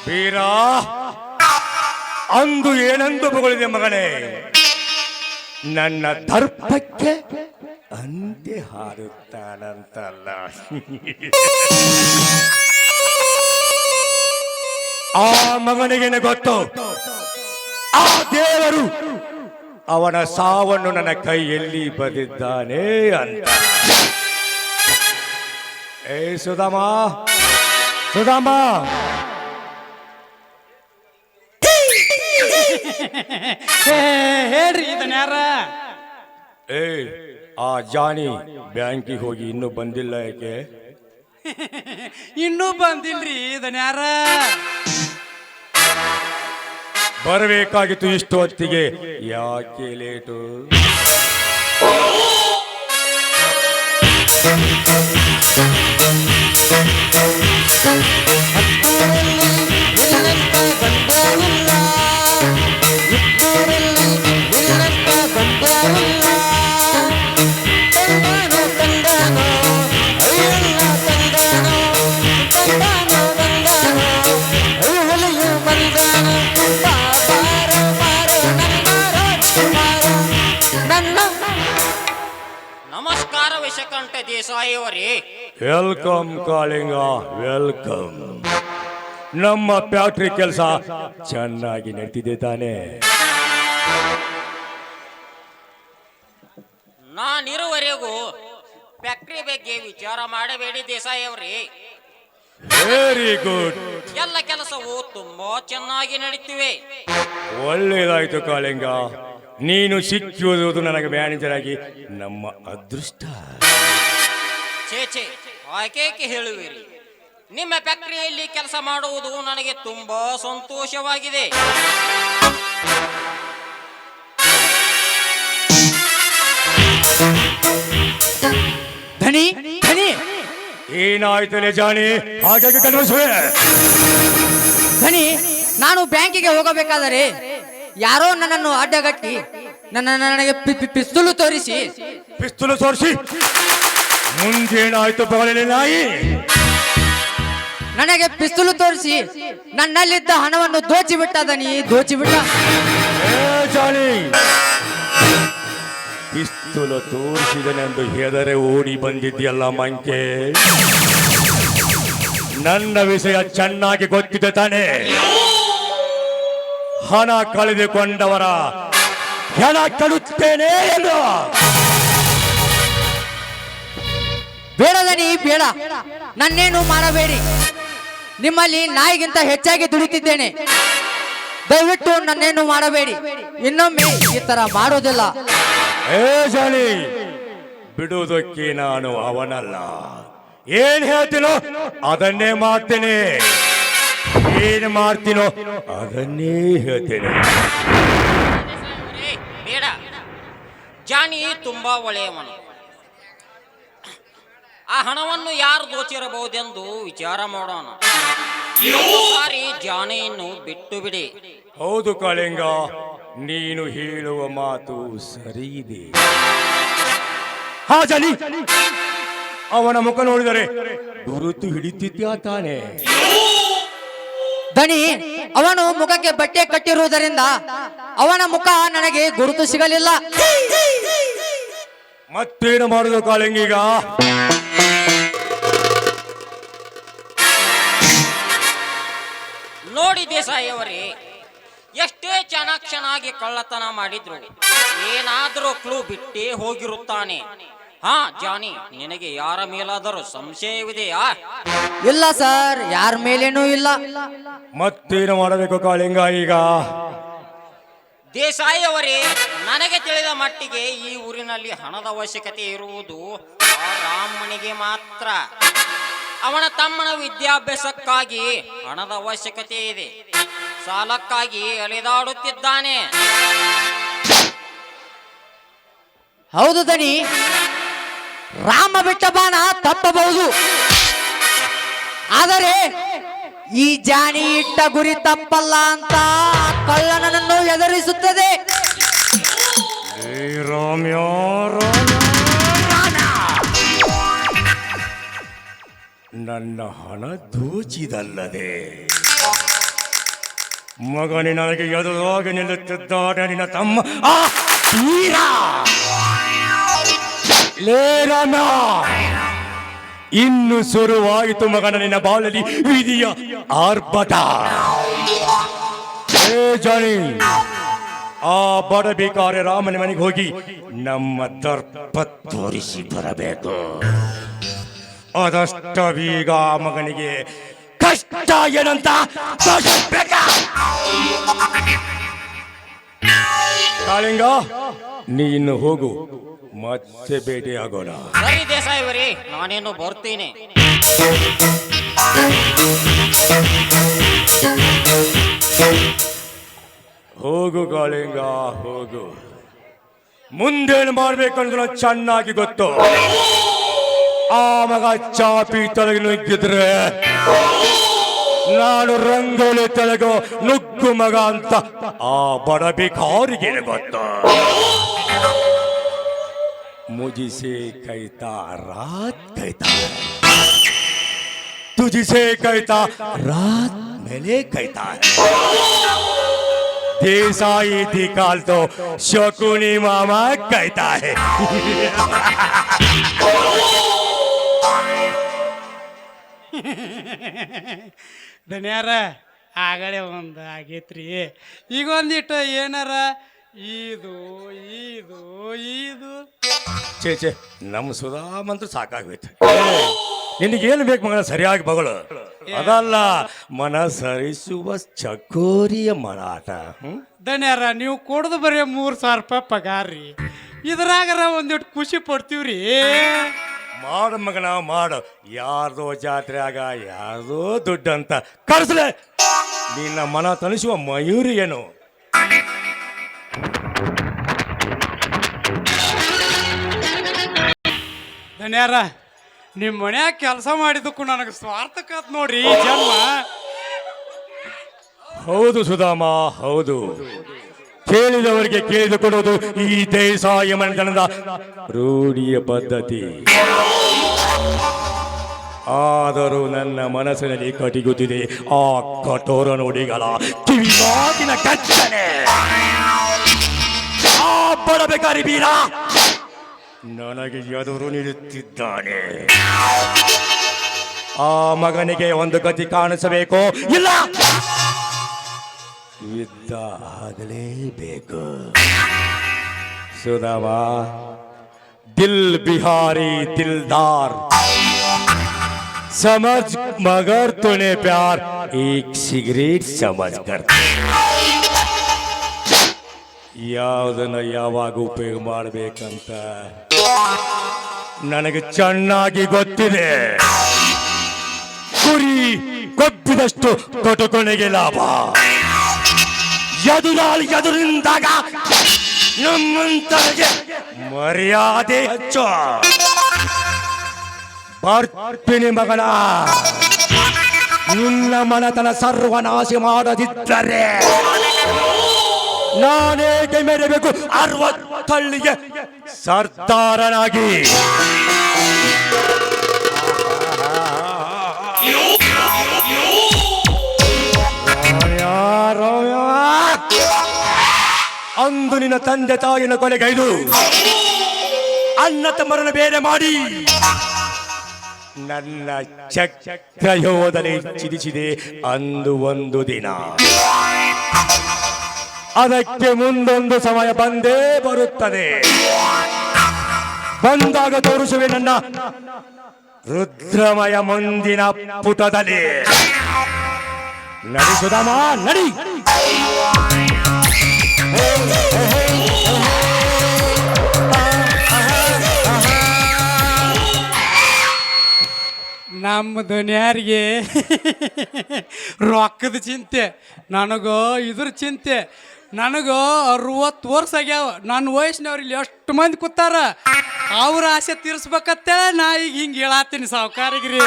I: ವೀರ, ಅಂದು ಏನೆಂದು ಬಗಳಿದೆ ಮಗನೇ, ನನ್ನ ದರ್ಪಕ್ಕೆ ಅಂತೆ ಹಾರುತ್ತಾನಂತಲ್ಲ. ಆ ಮಗನಿಗೇನೆ ಗೊತ್ತು, ಆ ದೇವರು ಅವನ ಸಾವನ್ನು ನನ್ನ ಕೈಯಲ್ಲಿ ಬರೆದಿದ್ದಾನೆ ಅಂತ. ಏ ಸುಧಾಮ, ಸುಧಾಮ,
C: ಹೇಳ್ರಿ ಇದನ್ನ ಯಾರ?
I: ಏ ಆ ಜಾನಿ ಬ್ಯಾಂಕಿಗೆ ಹೋಗಿ ಇನ್ನೂ ಬಂದಿಲ್ಲ ಯಾಕೆ?
C: ಇನ್ನೂ ಬಂದಿಲ್ರಿ ಇದನ್ನ ಯಾರ?
I: ಬರಬೇಕಾಗಿತ್ತು ಇಷ್ಟು ಹೊತ್ತಿಗೆ, ಯಾಕೆ ಲೇಟು?
F: ನಮಸ್ಕಾರ ವಿಷಕಂಠ ದೇಸಾಯಿ ಅವರೇ.
I: ವೆಲ್ಕಮ್ ಕಾಳಿಂಗ, ವೆಲ್ಕಮ್. ನಮ್ಮ ಫ್ಯಾಕ್ಟ್ರಿ ಕೆಲಸ ಚೆನ್ನಾಗಿ ನಡೀತಿದೆ ತಾನೆ?
F: ನಾನಿರುವರೆಗೂ ಫ್ಯಾಕ್ಟ್ರಿ ಬಗ್ಗೆ ವಿಚಾರ ಮಾಡಬೇಡಿ ದೇಸಾಯಿ ಅವರೇ.
I: Very good.
F: ಎಲ್ಲ ಕೆಲಸವು ತುಂಬಾ ಚೆನ್ನಾಗಿ ನಡೀತಿವೆ.
I: ಒಳ್ಳೆಯದಾಯ್ತು ಕಾಳಿಂಗ, ನೀನು ಸಿಕ್ಕಿರುವುದು ನನಗೆ ಮ್ಯಾನೇಜರ್ ಆಗಿ ನಮ್ಮ ಅದೃಷ್ಟ.
F: ಛೇ, ಯಾಕೆ ಹೇಳುವಿರಿ? ನಿಮ್ಮ ಫ್ಯಾಕ್ಟರಿಯಲ್ಲಿ ಕೆಲಸ ಮಾಡುವುದು ನನಗೆ ತುಂಬಾ ಸಂತೋಷವಾಗಿದೆ.
G: ಧನಿ ಧನಿ
I: ಏನಾಯ್ತು ಜಾಣಿ, ಹಾಗಾಗಿ ಕನ್ವಿಸುವೆ?
G: ಧನಿ, ನಾನು ಬ್ಯಾಂಕಿಗೆ ಹೋಗಬೇಕಾದರೆ ಯಾರೋ ನನ್ನನ್ನು ಅಡ್ಡಗಟ್ಟಿ ನನಗೆ ಪಿಸ್ತೂಲು ತೋರಿಸಿ
I: ಪಿಸ್ತೂಲು ತೋರಿಸಿ ಮುಂದೇನಾಯ್ತು ಬಗಲಿನ ನಾಯಿ?
G: ನನಗೆ ಪಿಸ್ತೂಲು ತೋರಿಸಿ ನನ್ನಲ್ಲಿದ್ದ ಹಣವನ್ನು ದೋಚಿಬಿಟ್ಟ ಧನಿ, ದೋಚಿಬಿಟ್ಟ.
I: ಜಾಣಿ, ಪಿಸ್ತೂಲು ತೋರಿಸಿದನೆಂದು ಹೆದರೆ ಓಡಿ ಬಂದಿದ್ಯಲ್ಲ ಮಂಕೆ. ನನ್ನ ವಿಷಯ ಚೆನ್ನಾಗಿ ಗೊತ್ತಿದೆ ತಾನೆ? ಹಣ ಕಳೆದುಕೊಂಡವರ ಹೆಣ ಕಡುತ್ತೇನೆ ಎಂದು.
G: ಬೇಡ ಧನಿ, ಬೇಡ, ನನ್ನೇನು ಮಾಡಬೇಡಿ. ನಿಮ್ಮಲ್ಲಿ ನಾಯಿಗಿಂತ ಹೆಚ್ಚಾಗಿ ದುಡಿತಿದ್ದೇನೆ. ದಯವಿಟ್ಟು ನನ್ನೇನು ಮಾಡಬೇಡಿ. ಇನ್ನೊಮ್ಮೆ ಈ ತರ ಮಾಡೋದಿಲ್ಲ.
I: ಏ ಜಾಣಿ, ಬಿಡುವುದಕ್ಕೆ ನಾನು ಅವನಲ್ಲ. ಏನ್ ಹೇಳ್ತೀನೋ ಅದನ್ನೇ ಮಾಡ್ತೇನೆ, ಏನ್ ಮಾಡ್ತೀನೋ ಅದನ್ನೇ ಹೇಳ್ತೇನೆ.
F: ಬೇಡ, ಜಾನಿ ತುಂಬಾ ಒಳ್ಳೆಯವನು. ಆ ಹಣವನ್ನು ಯಾರು ದೋಚಿರಬಹುದೆಂದು ವಿಚಾರ ಮಾಡೋಣ. ಸಾರಿ ಜಾನಿಯನ್ನು ಬಿಟ್ಟು ಬಿಡಿ.
I: ಹೌದು ಕಾಳಿಂಗ, ನೀನು ಹೇಳುವ ಮಾತು ಸರಿ ಇದೆ. ಹಾ ಜಾನಿ, ಅವನ ಮುಖ ನೋಡಿದರೆ ಗುರುತು ಹಿಡಿತಿದ್ಯಾ ತಾನೆ?
G: ಧನಿ, ಅವನು ಮುಖಕ್ಕೆ ಬಟ್ಟೆ ಕಟ್ಟಿರುವುದರಿಂದ ಅವನ ಮುಖ ನನಗೆ ಗುರುತು ಸಿಗಲಿಲ್ಲ.
I: ಮತ್ತೇನು ಮಾಡುದು ಕಾಳಿಂಗೀಗ?
F: ನೋಡಿ ದೇಸಾಯಿ ಅವರೇ, ಎಷ್ಟೇ ಚೆನ್ನಾಗಿ ಕಳ್ಳತನ ಮಾಡಿದ್ರು ಏನಾದರೂ ಕ್ಲೂ ಬಿಟ್ಟೇ ಹೋಗಿರುತ್ತಾನೆ. ಹಾ ಜಾನಿ, ನಿನಗೆ ಯಾರ ಮೇಲಾದರೂ ಸಂಶಯವಿದೆಯಾ?
G: ಇಲ್ಲ ಸರ್, ಯಾರ ಮೇಲೇನೂ ಇಲ್ಲ.
I: ಮತ್ತೇನು ಮಾಡಬೇಕು ಕಾಳಿಂಗ ಈಗ?
F: ದೇಸಾಯಿ ಅವರೇ, ನನಗೆ ತಿಳಿದ ಮಟ್ಟಿಗೆ ಈ ಊರಿನಲ್ಲಿ ಹಣದ ಅವಶ್ಯಕತೆ ಇರುವುದು ಆ ರಾಮನಿಗೆ ಮಾತ್ರ. ಅವನ ತಮ್ಮನ ವಿದ್ಯಾಭ್ಯಾಸಕ್ಕಾಗಿ ಹಣದ ಅವಶ್ಯಕತೆ ಇದೆ. ಸಾಲಕ್ಕಾಗಿ ಅಲೆದಾಡುತ್ತಿದ್ದಾನೆ.
G: ಹೌದು ದನಿ, ರಾಮ ಬಿಟ್ಟ ಬಾಣ ತಪ್ಪಬಹುದು, ಆದರೆ ಈ ಜಾನಿ ಇಟ್ಟ ಗುರಿ ತಪ್ಪಲ್ಲ ಅಂತ ಕಳ್ಳನನ್ನು ಎದುರಿಸುತ್ತದೆ.
I: ನನ್ನ ಹಣ ದೋಚಿದಲ್ಲದೆ ಮಗನಿ ನನಗೆ ಎದುರಾಗಿ ನಿಲ್ಲುತ್ತಿದ್ದಾನೆ ನಿನ್ನ ತಮ್ಮ ಆ ವೀರ. ಲೇ ರಾಮ, ಇನ್ನು ಶುರುವಾಯಿತು ಮಗನ ನಿನ್ನ ಬಾಳಲಿ ವಿಧಿಯ ಆರ್ಭಟ. ಏ ಜಾನಿ, ಆ ಬಡ ಬೇಕಾರೆ ರಾಮನ ಮನೆಗೆ ಹೋಗಿ ನಮ್ಮ ದರ್ಪ ತೋರಿಸಿ ಬರಬೇಕು. ಅದಷ್ಟ ಬೀಗ ಮಗನಿಗೆ ಕಷ್ಟ ಏನಂತ ತೋರಿಸ್ಬೇಕ. ಕಾಳಿಂಗ, ನೀನು ಹೋಗು, ಮತ್ತೆ ಭೇಟಿಯಾಗೋಣ.
F: ಸರಿ ದೇಸಾಯಿ ಅವರೇ, ನಾನೇನು ಬರ್ತೀನಿ.
I: ಹೋಗು ಕಾಳಿಂಗ, ಹೋಗು. ಮುಂದೇನು ಮಾಡ್ಬೇಕಂದ್ರೆ ಚೆನ್ನಾಗಿ ಗೊತ್ತು. ಆ ಮಗ ಚಾಪಿ ತಲೆಗೆ ನುಗ್ಗಿದ್ರೆ ನಾನು ರಂಗೋಲಿ ತಲೆಗೋ ನುಗ್ಗು ಮಗ ಅಂತ ಆ ಬಡ ಭಿಕಾರಿಗೆ ಗೊತ್ತು. मुझसे कहता रात कहता तुझसे कहता रात मेले कहता है. देसाई दिकाल तो शकुनी मामा कहता है.
C: ಧನ್ಯಾರ ಆಗಲೇ ಒಂದು ಆಗೈತ್ರಿ, ಈಗ ಒಂದಿಟ್ಟು ಏನಾರ ಇದು ಇದು ಇದು
I: ಚೇಚೆ ನಮ್ಮ ಸುಧಾಮಂತ್ರ ಸಾಕಾಗೋಯ್ತು. ನಿನಗೇನು ಬೇಕು ಮಗನ, ಸರಿಯಾಗಿ ಬಗಳು. ಅದಲ್ಲ ಮನಸರಿಸುವ ಚಕೋರಿಯ ಮರಾಠ.
C: ಧನ್ಯಾರ, ನೀವು ಕೊಡದು ಬರೀ 3,000 ರೂಪಾಯಿ ಪಗಾರ ರೀ, ಇದ್ರಾಗರ ಒಂದಿಟ್ಟು ಖುಷಿ ಪಡ್ತೀವ್ರಿ.
I: ಮಾಡು ಮಗನ ಮಾಡು. ಯಾರ್ದೋ ಜಾತ್ರೆಯಾಗ ಯಾರ್ದೋ ದುಡ್ಡು ಅಂತ ಕಳಿಸ್ಲೆ. ನಿನ್ನ ಮನ ತಣಿಸುವ ಮಯೂರಿ ಏನು?
C: ಧನ್ಯಾರ, ನಿಮ್ಮ ಮನ್ಯಾಗ ಕೆಲಸ ಮಾಡಿದಕ್ಕೂ ನನಗೆ ಸ್ವಾರ್ಥಕತ್ ನೋಡ್ರಿ ಈ ಜನ್ಮ.
I: ಹೌದು ಸುಧಾಮ, ಹೌದು. ಕೇಳಿದವರಿಗೆ ಕೇಳಿದು ಕೊಡೋದು ಈ ದೇಸಾಯಿ ಮನೆತನದ ರೂಢಿಯ ಪದ್ಧತಿ. ಆದರೂ ನನ್ನ ಮನಸ್ಸಿನಲ್ಲಿ ಕಟಿಗುತ್ತಿದೆ ಆ ಕಠೋರ ನುಡಿಗಳ ಕಿವಿ ಮಾತಿನ ಕಚ್ಚನೆ. ಆ ಬಡಬೇಕಾರಿ ಬೀರ ನನಗೆ ಎದುರು ನಿಲ್ಲುತ್ತಿದ್ದಾನೆ. ಆ ಮಗನಿಗೆ ಒಂದು ಗತಿ ಕಾಣಿಸಬೇಕು, ಇಲ್ಲ ಯುದ್ಧ ಆಗಲೇಬೇಕು. ಸುಧಾಮ, दिल बिहारी दिलदार समझ मगर तूने प्यार एक सिगरेट समझ कर ಯಾವುದನ್ನ ಯಾವಾಗ ಉಪಯೋಗ ಮಾಡಬೇಕಂತ ನನಗೆ ಚೆನ್ನಾಗಿ ಗೊತ್ತಿದೆ. ಕುರಿ ಕೊಬ್ಬಿದಷ್ಟು ಕೊಟ್ಟುಕೊನೆಗೆ ಲಾಭ. ಎದುರಿನಿಂದಾಗ ನಮ್ಮಂತರಿಗೆ ಮರ್ಯಾದೆ ಹೆಚ್ಚು. ಬರ್ತೀನಿ ಮಗನ, ನಿನ್ನ ಮನತನ ಸರ್ವನಾಶ ಮಾಡದಿದ್ದರೆ ನಾನೇಕೆ ಮೆರಬೇಕು 60 ಹಳ್ಳಿಗೆ ಸರ್ದಾರನಾಗಿ. ಅಂದು ನಿನ್ನ ತಂದೆ ತಾಯಿನ ಕೊಲೆಗೈದು ಅಣ್ಣ ತಮ್ಮರನ್ನು ಬೇರೆ ಮಾಡಿ ನನ್ನ ಚಕ್ರಯೋಧನೆ ಚಿರಿಸಿದೆ ಅಂದು ಒಂದು ದಿನ. ಅದಕ್ಕೆ ಮುಂದೊಂದು ಸಮಯ ಬಂದೇ ಬರುತ್ತದೆ. ಬಂದಾಗ ತೋರಿಸುವೆ ನನ್ನ ರುದ್ರಮಯ ಮುಂದಿನ ಪುಟದಲ್ಲಿ. ನಡಿ ಸುಧಾಮ ನಡಿ.
C: ನಮ್ಮ ದುನಿಯಾರಿಗೆ ರೊಕ್ಕದ ಚಿಂತೆ, ನನಗೋ ಇದ್ರ ಚಿಂತೆ. ನನಗೂ 60 ವರ್ಷ ಆಗ್ಯಾವ. ನನ್ನ ವಯಸ್ಸಿನವ್ರು ಇಲ್ಲಿ ಎಷ್ಟು ಮಂದಿ ಕೂತಾರ, ಅವ್ರ ಆಸೆ ತೀರಿಸ್ಬೇಕತ್ತೇಳ ನಾ ಈಗ ಹಿಂಗೆ ಹೇಳತ್ತೀನಿ ಸಾವುಕಾರಿಗ್ರಿ.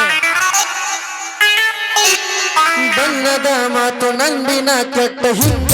A: ಬಣ್ಣದ ಮಾತು ನಂಬಿನ ಕೆಟ್ಟ ಹಿಂಗ